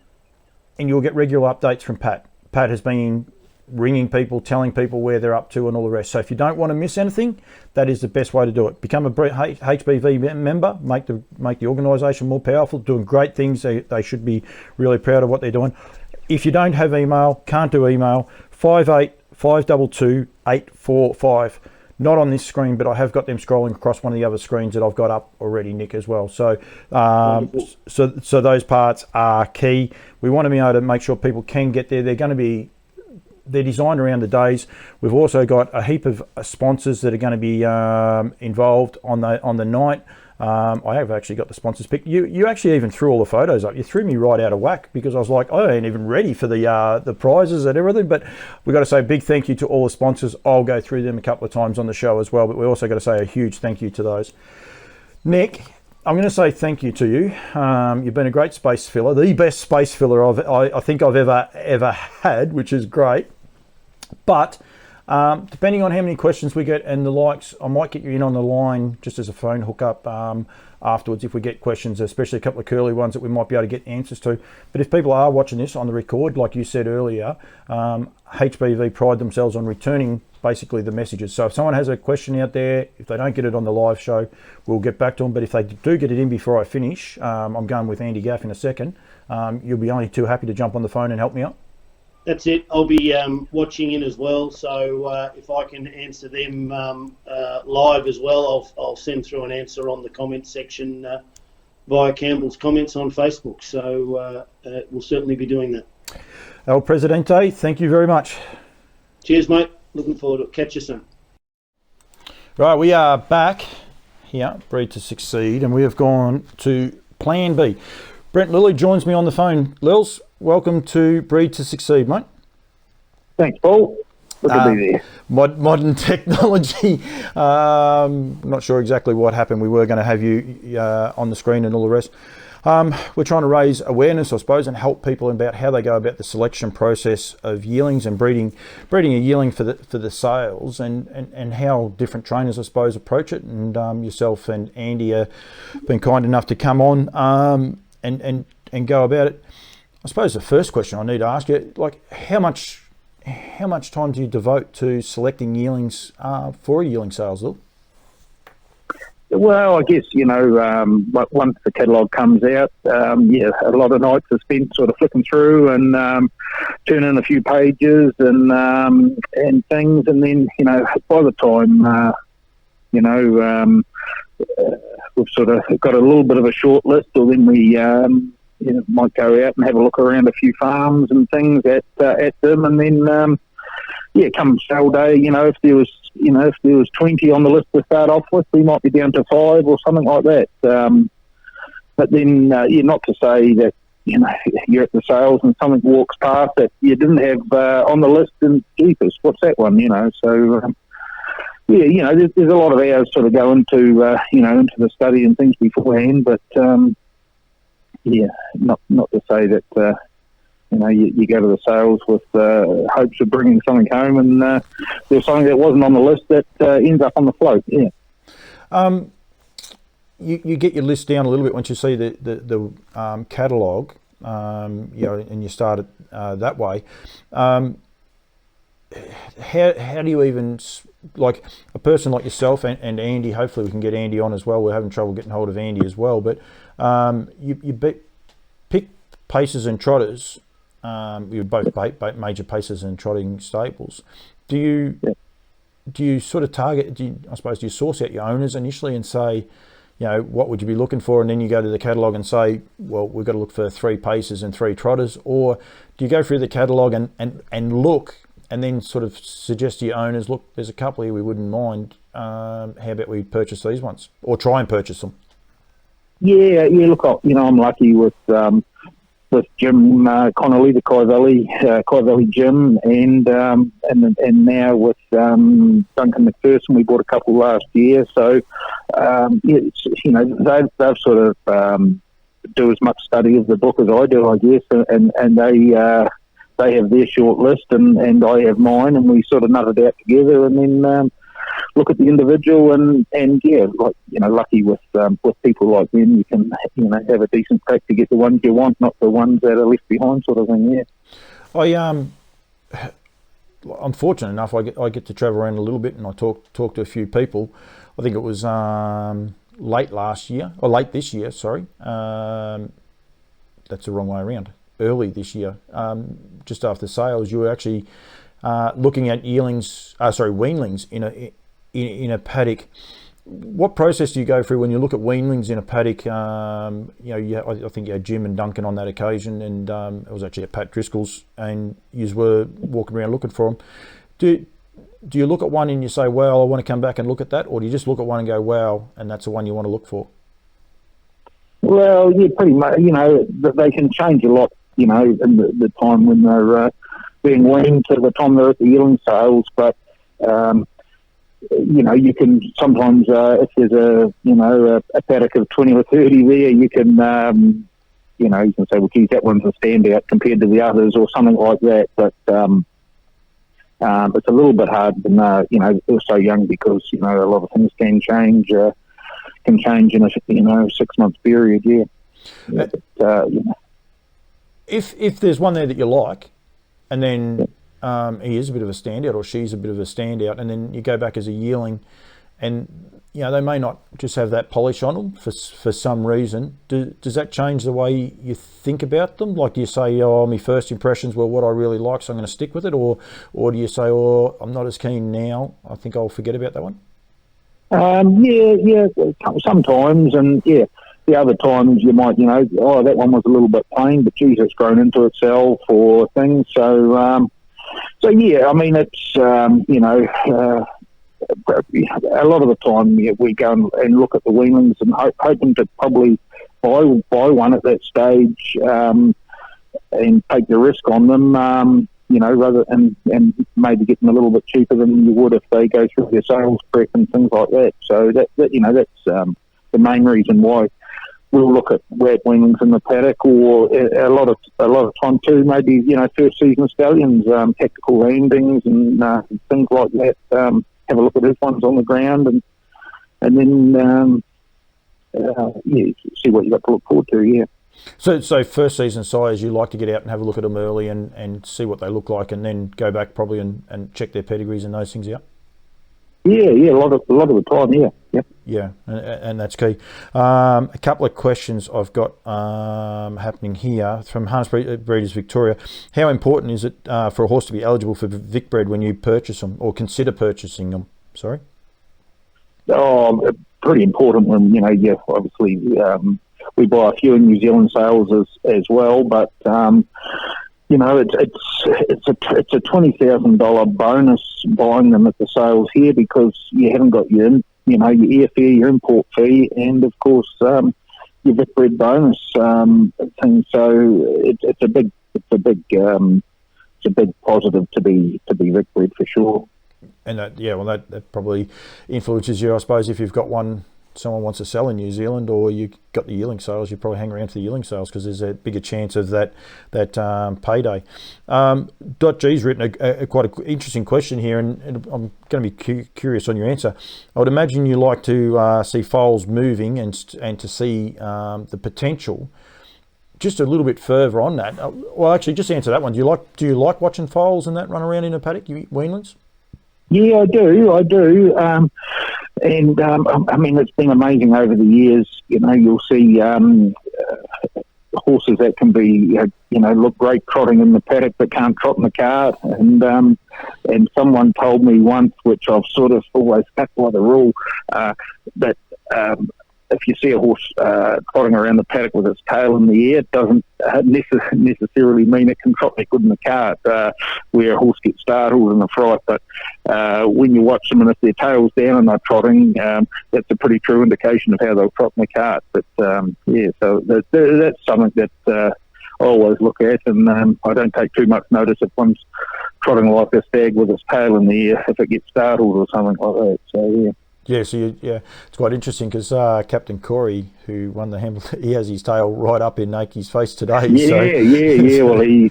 you'll get regular updates from Pat. Pat has been ringing people, telling people where they're up to and all the rest. So if you don't want to miss anything, that is the best way to do it. Become a HBV member, make the organisation more powerful, doing great things. They should be really proud of what they're doing. if you don't have email, can't do email, 58522845. Not on this screen, but I have got them scrolling across one of the other screens that I've got up already, Nick, as well. So, so those parts are key. We want to be able to make sure people can get there. They're designed around the days. We've also got a heap of sponsors that are going to be involved on the night. I have actually got the sponsors picked. You actually even threw all the photos up. You threw me right out of whack because I was like, I ain't even ready for the prizes and everything. But we got to say a big thank you to all the sponsors. I'll go through them a couple of times on the show as well. But we also got to say a huge thank you to those. Nick, I'm going to say thank you to you. You've been a great space filler, the best space filler I think I've ever had, which is great. But depending on how many questions we get and the likes, I might get you in on the line just as a phone hookup afterwards if we get questions, especially a couple of curly ones that we might be able to get answers to. But if people are watching this on the record, like you said earlier, HBV pride themselves on returning basically the messages. So if someone has a question out there, if they don't get it on the live show, we'll get back to them. But if they do get it in before I finish, I'm going with Andy Gaff in a second. You'll be only too happy to jump on the phone and help me out. That's it. I'll be watching in as well. So if I can answer them live as well, I'll send through an answer on the comment section via Campbell's comments on Facebook. So we'll certainly be doing that. El Presidente, thank you very much. Cheers, mate. Looking forward to it. Catch you soon. Right, we are back here, Breed to Succeed, and we have gone to Plan B. Brent Lilley joins me on the phone. Lils, welcome to Breed to Succeed, mate. Thanks, Paul. Good to be there. Modern technology. Not sure exactly what happened. We were going to have you on the screen and all the rest. We're trying to raise awareness, I suppose, and help people about how they go about the selection process of yearlings and breeding a yearling for the sales, and how different trainers, I suppose, approach it. And yourself and Andy have been kind enough to come on and go about it. I suppose the first question I need to ask you, like, how much time do you devote to selecting yearlings for yearling sales, Lil? Well, I guess, once the catalogue comes out, a lot of nights are spent sort of flicking through and turning a few pages and things, and then, by the time, we've sort of got a little bit of a short list, or then we might go out and have a look around a few farms and things at them, and then come sale day, if there was 20 on the list to start off with, we might be down to 5 or something like that. But then not to say that you're at the sales and something walks past that you didn't have on the list, and jeepers, what's that one? So there's a lot of hours sort of go into into the study and things beforehand, but not to say that you go to the sales with hopes of bringing something home, and there's something that wasn't on the list that ends up on the float. Yeah. You get your list down a little bit once you see the catalogue, and you start it that way. How do you even, like a person like yourself and Andy, hopefully we can get Andy on as well. We're having trouble getting hold of Andy as well, but you pick paces and trotters. You're both major paces and trotting stables. Do you sort of target? Do you source out your owners initially and say, what would you be looking for, and then you go to the catalogue and say, well, we've got to look for 3 paces and 3 trotters, or do you go through the catalogue and look, and then sort of suggest to your owners, look, there's a couple here we wouldn't mind. How about we purchase these ones, or try and purchase them? Yeah. Look, I'm lucky with Jim Connolly, the Kai Valley Jim, and now with Duncan McPherson, we bought a couple last year. So they've sort of do as much study of the book as I do, I guess, and they have their short list and I have mine, and we sort of nut it out together, and then look at the individual, and lucky with people like them, you can have a decent crack to get the ones you want, not the ones that are left behind, sort of thing. I'm fortunate enough. I get to travel around a little bit, and I talk to a few people. I think it was late this year. Sorry, that's the wrong way around. early this year, just after sales. You were actually looking at weanlings in a paddock. What process do you go through when you look at weanlings in a paddock? I think you had Jim and Duncan on that occasion, and it was actually at Pat Driscoll's, and you were walking around looking for them. Do you look at one and you say, well, I want to come back and look at that, or do you just look at one and go, wow, and that's the one you want to look for? Well, yeah, pretty much. They can change a lot, in the time when they're being weaned to the time they're at the yearling sales, but you can sometimes, if there's a paddock of 20 or 30 there, you can, you can say, well, geez, that one's a standout compared to the others or something like that. But it's a little bit hard, and they're so young because, a lot of things can change in a 6-month period, yeah. But, If there's one there that you like, and then he is a bit of a standout or she's a bit of a standout, and then you go back as a yearling, and they may not just have that polish on them for some reason. Does that change the way you think about them? Like, do you say, oh, my first impressions were what I really like, so I'm going to stick with it, or do you say, oh, I'm not as keen now, I think I'll forget about that one? Yeah, sometimes, and yeah, the other times you might, oh, that one was a little bit plain, but geez, it's grown into itself or things. So yeah, I mean, it's, a lot of the time we go and look at the weanlings and hoping to probably buy one at that stage and take the risk on them, rather and maybe get them a little bit cheaper than you would if they go through their sales prep and things like that. So that's the main reason why we'll look at wet weanlings in the paddock, or a lot of time too, maybe first season stallions, tactical landings and things like that. Have a look at his ones on the ground, and then see what you got to look forward to. Yeah. So first season sires, you like to get out and have a look at them early and see what they look like, and then go back probably and check their pedigrees and those things out. Yeah, a lot of the time, yeah. Yep. Yeah, and that's key. A couple of questions I've got happening here from Harness Breeders Victoria. How important is it for a horse to be eligible for Vic bred when you purchase them or consider purchasing them? Sorry. Oh, pretty important when obviously we buy a few in New Zealand sales as well, but it's a $20,000 bonus buying them at the sales here, because you haven't got your airfare, your import fee, and of course your Vic bred bonus thing. So it's a big positive to be Vic bred for sure. And that probably influences you, I suppose, if you've got someone wants to sell in New Zealand, or you got the yearling sales, you probably hang around for the yearling sales because there's a bigger chance of that payday. G's written a quite an interesting question here, and I'm going to be curious on your answer. I would imagine you like to see foals moving and to see the potential. Just a little bit further on that. Well, actually, just answer that one. Do you like watching foals and that run around in a paddock, you weanlings? Yeah, I do. And I mean, it's been amazing over the years. You'll see horses that can be, look great trotting in the paddock but can't trot in the cart. And someone told me once, which I've sort of always stuck by the rule, that if you see a horse trotting around the paddock with its tail in the air, it doesn't necessarily mean it can trot that good in the cart, where a horse gets startled in the fright. But when you watch them, and if their tail's down and they're trotting, that's a pretty true indication of how they'll trot in the cart. But so that's something that I always look at, and I don't take too much notice if one's trotting like a stag with its tail in the air if it gets startled or something like that. So yeah. Yeah, so it's quite interesting because Captain Corey, who won the Hamilton, he has his tail right up in Nakey's face today. Yeah. Well, he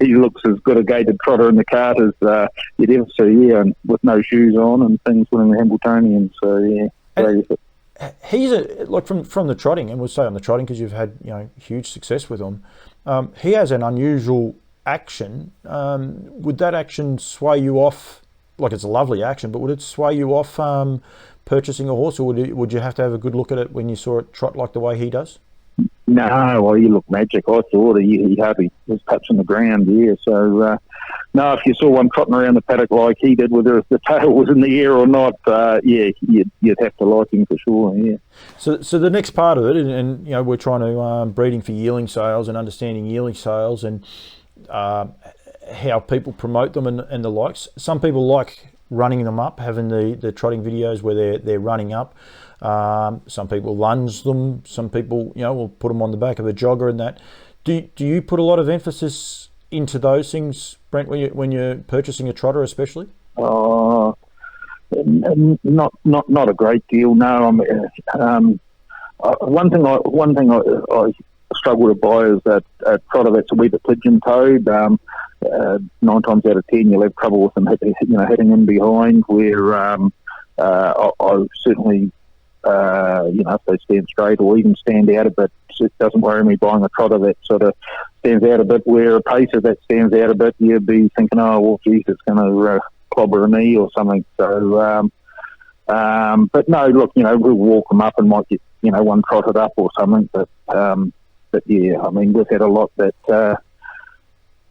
looks as good a gated trotter in the cart as you'd ever see, and with no shoes on and things winning the Hamiltonian. So yeah, he's from the trotting, and we'll say on the trotting because you've had huge success with him. He has an unusual action. Would that action sway you off? Like, it's a lovely action, but would it sway you off purchasing a horse, or would you have to have a good look at it when you saw it trot like the way he does? No, well, he looked magic. I thought he hardly was touching the ground. Yeah, so no, if you saw one trotting around the paddock like he did, whether the tail was in the air or not, yeah, you'd have to like him for sure. Yeah. So the next part of it, and you know, we're trying to breeding for yearling sales and understanding yearling sales and how people promote them and the likes. Some people like running them up, having the trotting videos where they're running up. Some people lunge them. Some people, you know, will put them on the back of a jogger and that. Do you put a lot of emphasis into those things, Brent, when you're purchasing a trotter, especially? Not a great deal. No, I mean, one thing I struggle to buy is that a trotter that's a wee bit pigeon-toed. 9 times out of 10, you'll have trouble with them hitting in behind. Where I certainly, if they stand straight or even stand out a bit, it doesn't worry me buying a trotter that sort of stands out a bit. Where a pacer that stands out a bit, you'd be thinking, oh, well, geez, it's going to clobber a knee or something. So, but no, look, we'll walk them up and might get, one trotted up or something. But yeah, I mean, we've had a lot that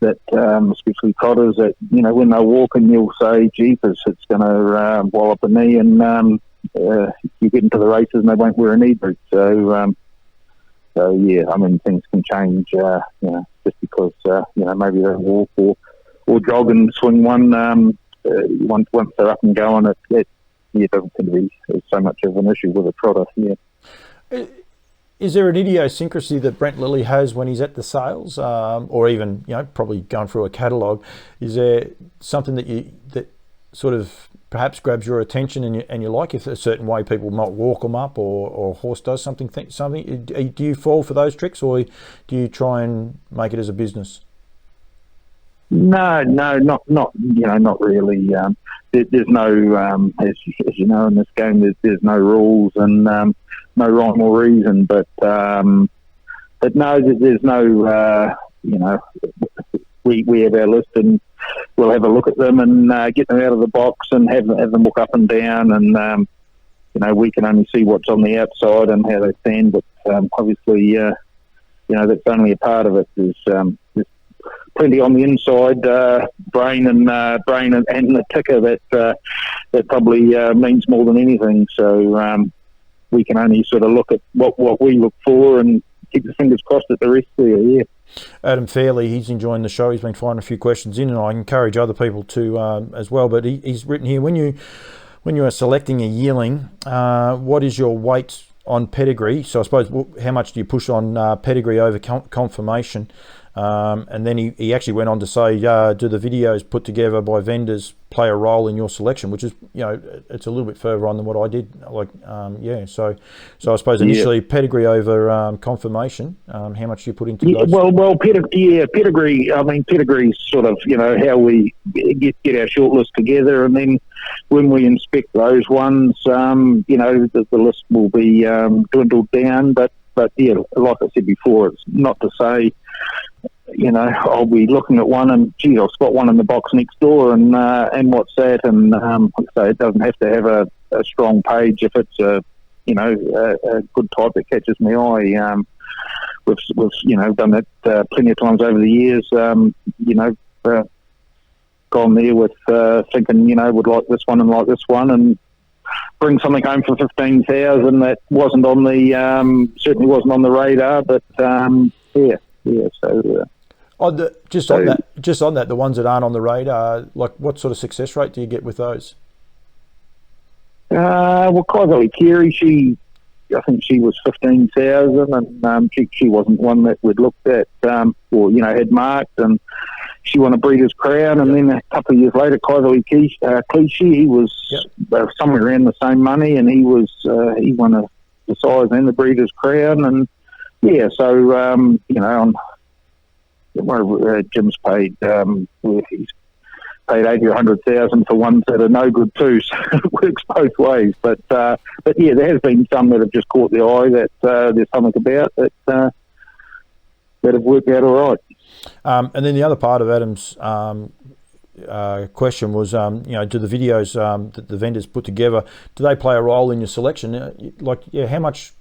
especially trotters that, when they're walking, you'll say, jeepers, it's going to wallop a knee, and you get into the races and they won't wear a knee boot. So yeah, I mean, things can change, just because, maybe they walk or jog and swing one, once they're up and going, it doesn't seem to be so much of an issue with a trotter, yeah. Is there an idiosyncrasy that Brent Lilley has when he's at the sales, or even, probably going through a catalogue? Is there something that sort of perhaps grabs your attention and you like, if a certain way people might walk them up, or a horse does something? Do you fall for those tricks, or do you try and make it as a business? No, not really. There's no, as you know, in this game, there's no rules and no rhyme or reason. But no, there's no, we have our list and we'll have a look at them and get them out of the box and have them walk up and down, and we can only see what's on the outside and how they stand. But obviously, that's only a part of it. There's plenty on the inside, brain and the ticker that probably means more than anything. So we can only sort of look at what we look for and keep the fingers crossed that the rest there. Yeah. Adam Fairley, he's enjoying the show. He's been finding a few questions in, and I encourage other people to as well. But he's written here, when you are selecting a yearling, what is your weight on pedigree? So I suppose, how much do you push on pedigree over confirmation? And then he actually went on to say, do the videos put together by vendors play a role in your selection? Which is, it's a little bit further on than what I did. So I suppose initially pedigree over confirmation. How much do you put into those? Well, pedigree. I mean, pedigree is sort of, how we get our shortlist together, and then when we inspect those ones, the list will be dwindled down. But yeah, like I said before, it's not to say, I'll be looking at one and, geez, I'll spot one in the box next door, and what's that? And so it doesn't have to have a strong page if it's a good type that catches my eye. We've done that plenty of times over the years. Gone there with thinking, would like this one and like this one, and bring something home for 15,000 that wasn't on the certainly wasn't on the radar, but yeah. So on that, the ones that aren't on the radar, like, what sort of success rate do you get with those? Well, Kylie Carey, I think she was 15,000, and she wasn't one that we'd looked at or had marked, and she won a Breeders' Crown, and then a couple of years later, Kylie Clichy, he was somewhere around the same money, and he won the size and the Breeders' Crown, and yeah, so on Jim's paid, he's paid 80 or 100,000 for ones that are no good too, so it works both ways. But yeah, there has been some that have just caught the eye that there's something about that have worked out all right. And then the other part of Adam's question was, do the videos that the vendors put together, do they play a role in your selection? How much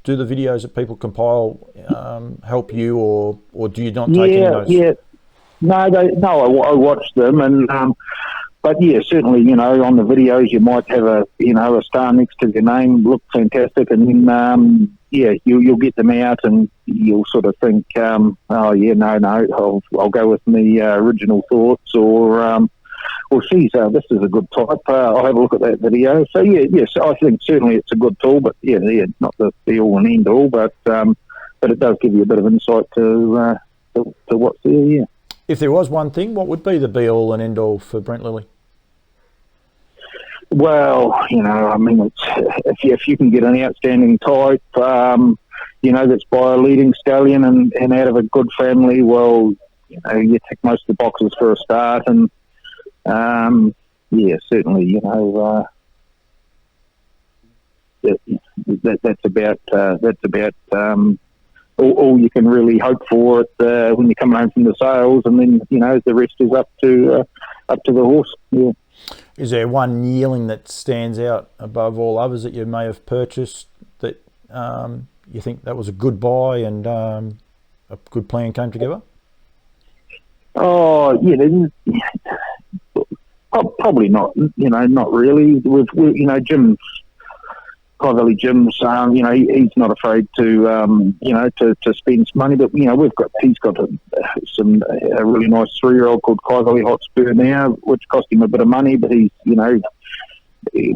do the videos that people compile help you, or do you not take any notes? Yeah. No, I watched them, and but yeah, certainly, on the videos you might have a star next to your name, look fantastic, and then you'll get them out, and you'll sort of think, oh yeah, no, I'll go with my original thoughts, or geez, this is a good type. I'll have a look at that video. So yes, I think certainly it's a good tool, but yeah, not the be all and end all, but it does give you a bit of insight to what's there. Yeah. If there was one thing, what would be the be all and end all for Brent Lilley? Well, I mean, it's, if you can get an outstanding type, that's by a leading stallion and out of a good family, well, you tick most of the boxes for a start, and certainly, that's about all you can really hope for when you come home from the sales, and then the rest is up to the horse. Yeah. Is there one yearling that stands out above all others that you may have purchased that you think that was a good buy and a good plan came together? Oh, probably not. Not really. Jim's High Valley Jim's. He's not afraid to to spend some money. But he's got a really nice 3-year-old called High Valley Hotspur now, which cost him a bit of money, but he's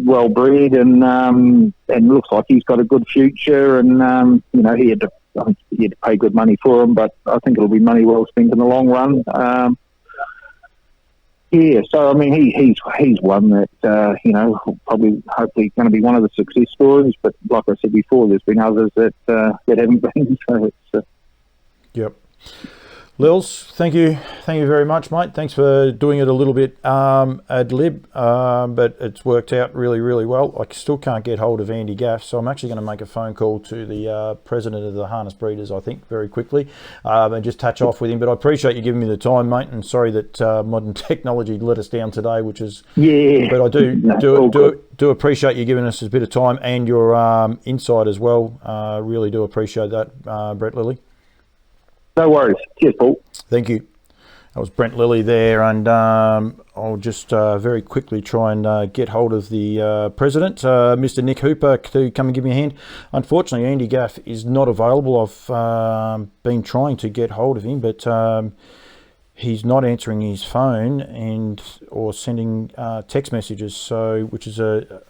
well bred and looks like he's got a good future. And he had to pay good money for him, but I think it'll be money well spent in the long run. Yeah, so I mean, he's one that probably hopefully going to be one of the success stories. But like I said before, there's been others that haven't been. So it's Yep. Lils, thank you very much, mate. Thanks for doing it a little bit ad lib, but it's worked out really, really well. I still can't get hold of Andy Gaff, so I'm actually going to make a phone call to the president of the harness breeders, I think, very quickly, and just touch off with him. But I appreciate you giving me the time, mate, and sorry that modern technology let us down today, which is... Yeah. But I do appreciate you giving us a bit of time and your insight as well. Really do appreciate that, Brent Lilley. No worries. Cheers, Paul. Thank you. That was Brent Lilley there, and I'll just very quickly try and get hold of the president, Mr. Nick Hooper, to come and give me a hand. Unfortunately, Andy Gaff is not available. I've been trying to get hold of him, but he's not answering his phone or sending text messages, so which is a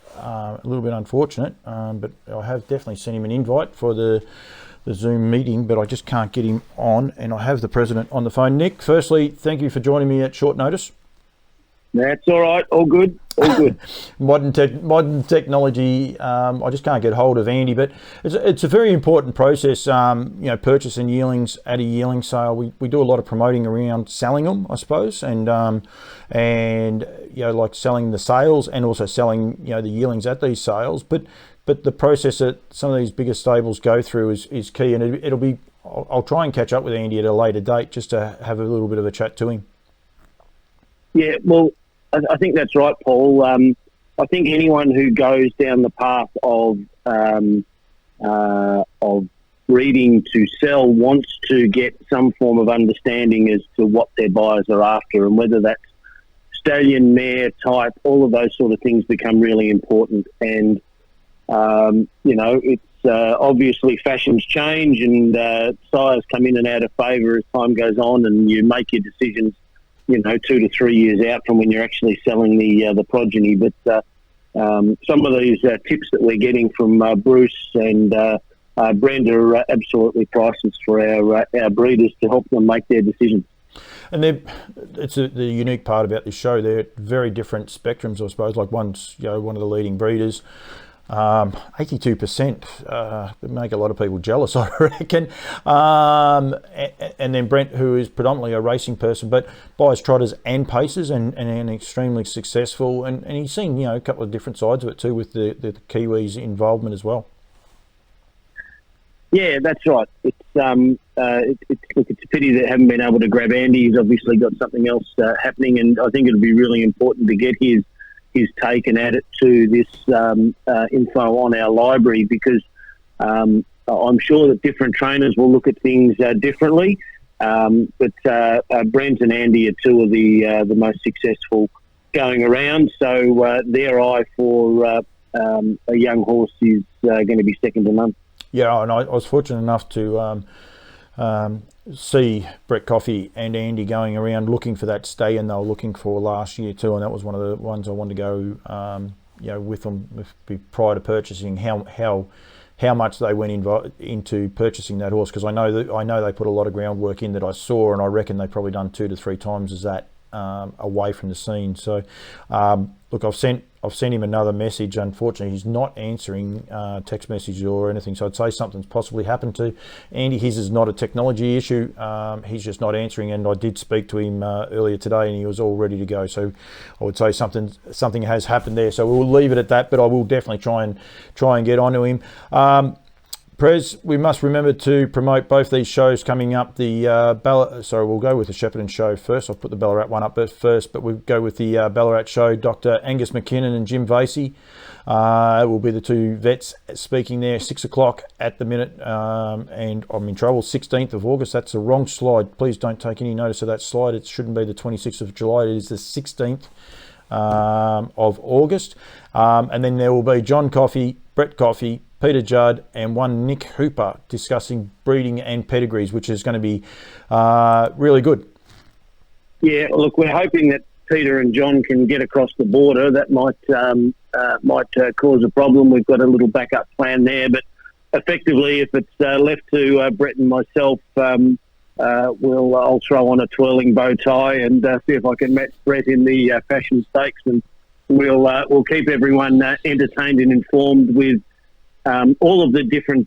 little bit unfortunate. But I have definitely sent him an invite for the Zoom meeting, but I just can't get him on, and I have the president on the phone. Nick, firstly, thank you for joining me at short notice. That's all right. All good. Modern technology, I just can't get hold of Andy, but it's a very important process, purchasing yearlings at a yearling sale. We do a lot of promoting around selling them, I suppose, and like selling the sales and also selling, the yearlings at these sales, but the process that some of these bigger stables go through is key, and I'll try and catch up with Andy at a later date just to have a little bit of a chat to him. Yeah, well, I think that's right, Paul. I think anyone who goes down the path of breeding to sell wants to get some form of understanding as to what their buyers are after, and whether that's stallion, mare, type, all of those sort of things become really important. And it's obviously fashions change and sires come in and out of favour as time goes on, and you make your decisions, 2 to 3 years out from when you're actually selling the progeny. But some of these tips that we're getting from Bruce and Brent are absolutely priceless for our breeders to help them make their decisions. And it's the unique part about this show. They're very different spectrums, I suppose. Like one's one of the leading breeders. 82% make a lot of people jealous, I reckon. And then Brent, who is predominantly a racing person, but buys trotters and paces and extremely successful. And he's seen a couple of different sides of it too, with the Kiwis' involvement as well. Yeah, that's right. It's a pity that haven't been able to grab Andy. He's obviously got something else happening, and I think it'd be really important to get his take and add it to this info on our library, because I'm sure that different trainers will look at things differently. But Brent and Andy are two of the most successful going around. So their eye for a young horse is going to be second to none. Yeah, and I was fortunate enough to see Brett Coffey and Andy going around looking for that stay, and they were looking for last year too, and that was one of the ones I wanted to go with them prior to purchasing. How much they went into purchasing that horse, because I know they put a lot of groundwork in that I saw, and I reckon they probably done 2 to 3 times as that away from the scene. So look, I've sent him another message. Unfortunately, he's not answering text messages or anything, so I'd say something's possibly happened to Andy. His is not a technology issue, he's just not answering, and I did speak to him earlier today and he was all ready to go. So I would say something has happened there, so we'll leave it at that, but I will definitely try and get onto him. Prez, we must remember to promote both these shows coming up. We'll go with the Shepparton show first. I'll put the Ballarat one up first, but we'll go with the Ballarat show. Dr. Angus McKinnon and Jim Vasey will be the two vets speaking there, 6 o'clock at the minute. And I'm in trouble, 16th of August. That's the wrong slide. Please don't take any notice of that slide. It shouldn't be the 26th of July. It is the 16th of August. And then there will be John Coffey, Brett Coffey, Peter Judd and one Nick Hooper discussing breeding and pedigrees, which is going to be really good. Yeah, look, we're hoping that Peter and John can get across the border. That might cause a problem. We've got a little backup plan there, but effectively, if it's left to Brett and myself, I'll throw on a twirling bow tie and see if I can match Brett in the fashion stakes, and we'll keep everyone entertained and informed with all of the different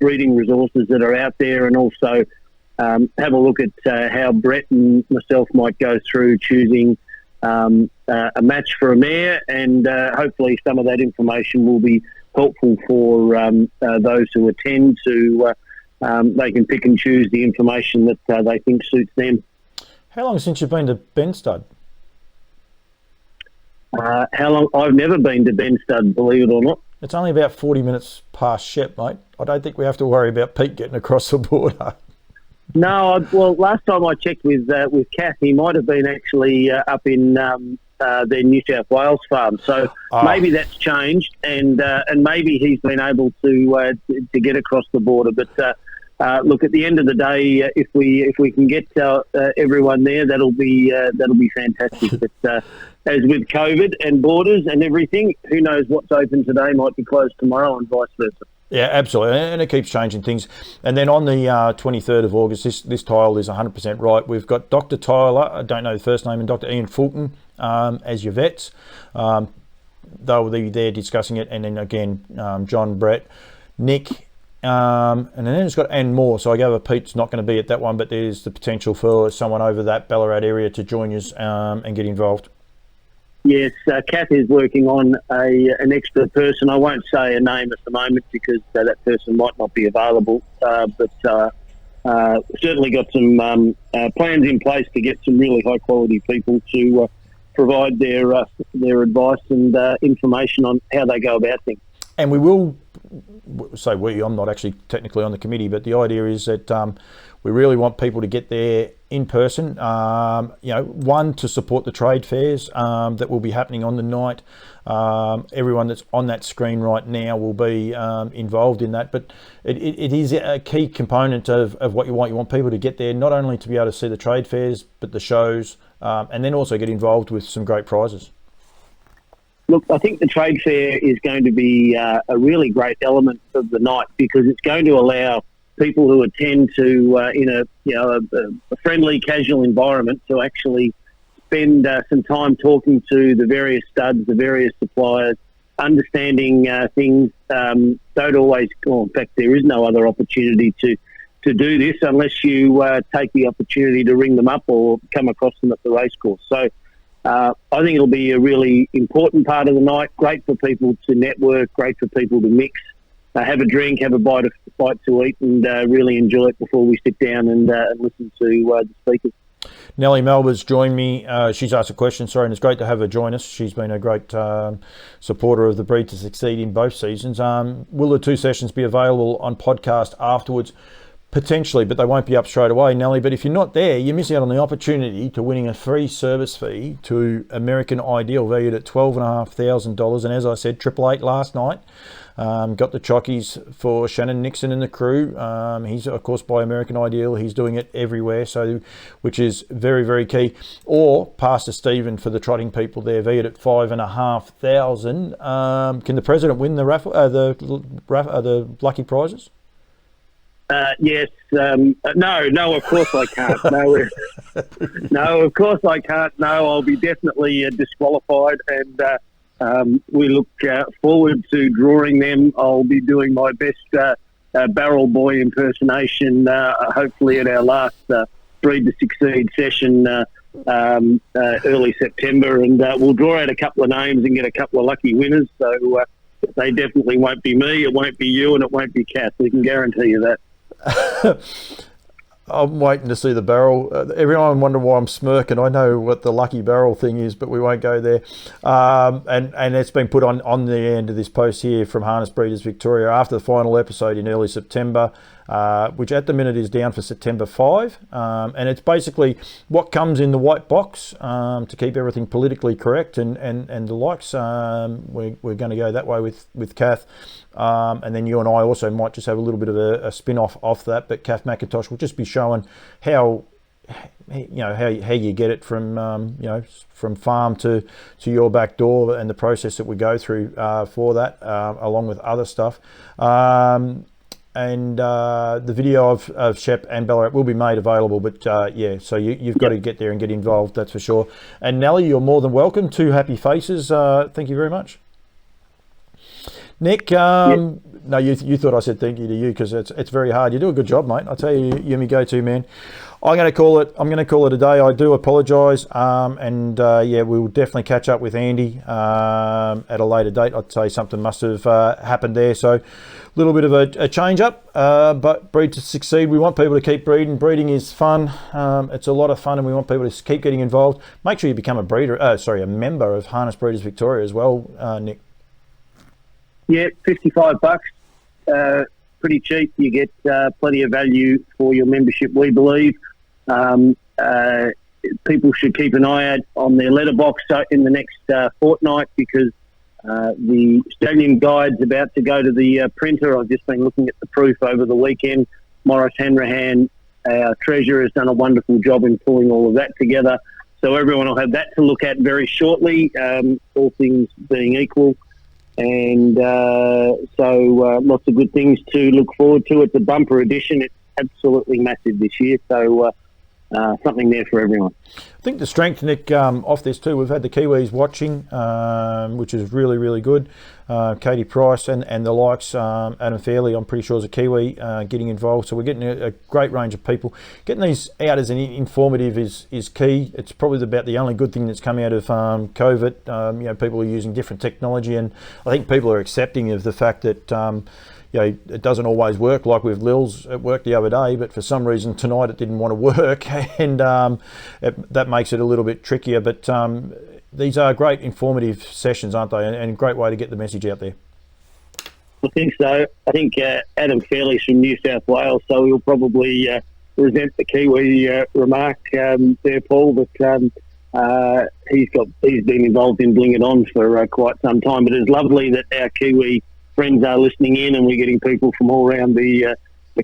breeding resources that are out there, and also have a look at how Brett and myself might go through choosing a match for a mare, and hopefully some of that information will be helpful for those who attend to they can pick and choose the information that they think suits them. How long since you've been to Benstud? How long? I've never been to Benstud, believe it or not. It's only about 40 minutes past Shep, mate. I don't think we have to worry about Pete getting across the border. No, well, last time I checked with Kath, he might have been actually up in their New South Wales farm. So maybe that's changed, and maybe he's been able to get across the border. But look, at the end of the day, if we can get everyone there, that'll be fantastic. But as with COVID and borders and everything, who knows what's open today might be closed tomorrow, and vice versa. Yeah, absolutely, and it keeps changing things. And then on the 23rd of August, this tile is 100% right. We've got Dr. Tyler, I don't know the first name, and Dr. Ian Fulton as your vets. They'll be there discussing it, and then again, John, Brett, Nick, and then it's got and more. So I gather Pete's not going to be at that one, but there's the potential for someone over that Ballarat area to join us and get involved. Yes, Kath is working on an extra person. I won't say a name at the moment because that person might not be available, but certainly got some plans in place to get some really high-quality people to provide their advice and information on how they go about things. And we will say I'm not actually technically on the committee, but the idea is that we really want people to get there in person, one, to support the trade fairs that will be happening on the night. Everyone that's on that screen right now will be involved in that, but it is a key component of what you want. You want people to get there, not only to be able to see the trade fairs, but the shows, and then also get involved with some great prizes. Look, I think the trade fair is going to be a really great element of the night because it's going to allow people who attend to in a friendly, casual environment to actually spend some time talking to the various studs, the various suppliers, understanding things. Don't always, in fact, there is no other opportunity to do this unless you take the opportunity to ring them up or come across them at the racecourse. So I think it'll be a really important part of the night, great for people to network, great for people to mix, have a drink, have a bite to eat, and really enjoy it before we sit down and listen to the speakers. Nellie Melba's joined me. She's asked a question, sorry, and it's great to have her join us. She's been a great supporter of the Breed to Succeed in both seasons. Will the 2 sessions be available on podcast afterwards? Potentially, but they won't be up straight away, Nellie. But if you're not there, you miss out on the opportunity to winning a free service fee to American Ideal, valued at $12,500. And as I said, 888 last night. Got the chockies for Shannon Nixon and the crew. He's, of course, by American Ideal. He's doing it everywhere, so which is very, very key. Or Pastor Stephen for the trotting people there, valued at $5,500. Can the president win the raffle, the lucky prizes? Yes. No, of course I can't. No, of course I can't. No, I'll be definitely disqualified, and we look forward to drawing them. I'll be doing my best barrel boy impersonation, hopefully at our last Breed to Succeed session early September, and we'll draw out a couple of names and get a couple of lucky winners. So they definitely won't be me, it won't be you, and it won't be Kath. We can guarantee you that. I'm waiting to see the barrel. Everyone wonder why I'm smirking. I know what the lucky barrel thing is, but we won't go there. And it's been put on the end of this post here from Harness Breeders Victoria after the final episode in early September, which at the minute is down for September 5. And it's basically what comes in the white box to keep everything politically correct and the likes. We're going to go that way with Kath. And then you and I also might just have a little bit of a spin-off off that, but Kath McIntosh will just be showing how you get it from from farm to your back door and the process that we go through for that, along with other stuff. And the video of Shep and Ballarat will be made available, but so you've got to get there and get involved, that's for sure. And Nellie, you're more than welcome. 2 happy faces. Thank you very much. Nick, no, you thought I said thank you to you because it's very hard. You do a good job, mate. I tell you, you're my go-to man. I'm going to call it a day. I do apologise, and we'll definitely catch up with Andy at a later date. I'd say something must have happened there, so a little bit of a change up. But Breed to Succeed, we want people to keep breeding. Breeding is fun. It's a lot of fun, and we want people to keep getting involved. Make sure you become a member of Harness Breeders Victoria as well, Nick. Yeah, $55. Pretty cheap. You get plenty of value for your membership, we believe. People should keep an eye out on their letterbox in the next fortnight because the stallion guide's about to go to the printer. I've just been looking at the proof over the weekend. Morris Hanrahan, our treasurer, has done a wonderful job in pulling all of that together. So everyone will have that to look at very shortly, all things being equal. And lots of good things to look forward to. It's a bumper edition. It's absolutely massive this year. So something there for everyone. I think the strength, Nick, off this too, we've had the Kiwis watching, which is really, really good. Katie Price and the likes, Adam Fairley, I'm pretty sure is a Kiwi, getting involved. So we're getting a great range of people. Getting these out as an informative is key. It's probably about the only good thing that's come out of COVID. People are using different technology, and I think people are accepting of the fact that it doesn't always work. Like with Lil's, it worked the other day, but for some reason tonight it didn't want to work, and that makes it a little bit trickier. But these are great informative sessions, aren't they? And a great way to get the message out there. I think so. I think Adam Fairley's from New South Wales, so he'll probably resent the Kiwi remark there, Paul. But he's been involved in Bling It On for quite some time. But it's lovely that our Kiwi friends are listening in, and we're getting people from all around the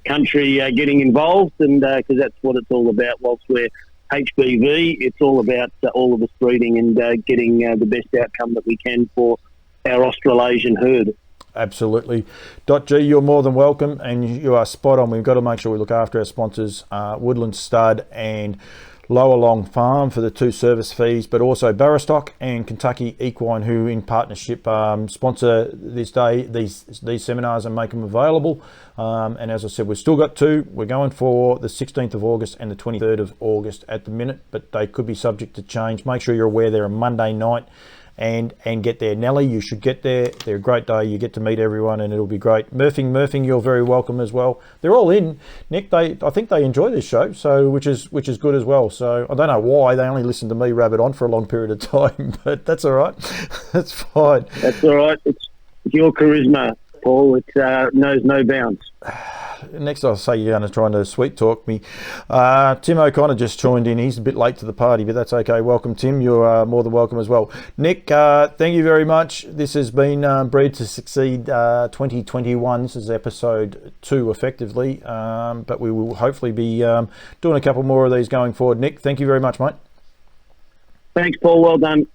country getting involved, and because that's what it's all about. Whilst we're HBV, it's all about all of us breeding and getting the best outcome that we can for our Australasian herd. Absolutely. .G, you're more than welcome, and you are spot on. We've got to make sure we look after our sponsors, Woodland Stud and Lower Long Farm for the 2 service fees, but also Barristock and Kentucky Equine, who in partnership sponsor this day, these seminars, and make them available. And as I said, we've still got 2. We're going for the 16th of August and the 23rd of August at the minute, but they could be subject to change. Make sure you're aware they're a Monday night and get there. Nelly, you should get there. They're a great day. You get to meet everyone, and it'll be great. Murphing, you're very welcome as well. They're all in. Nick, I think they enjoy this show, so which is good as well. So I don't know why they only listen to me rabbit on for a long period of time, but that's all right. That's fine. That's all right. It's your charisma, Paul. It knows no bounds. Next, I'll say you're going to try to sweet talk me. Tim O'Connor just joined in. He's a bit late to the party, but that's okay. Welcome, Tim. You're more than welcome as well. Nick, thank you very much. This has been Breed to Succeed 2021. This is episode 2, effectively, but we will hopefully be doing a couple more of these going forward. Nick, thank you very much, mate. Thanks, Paul. Well done.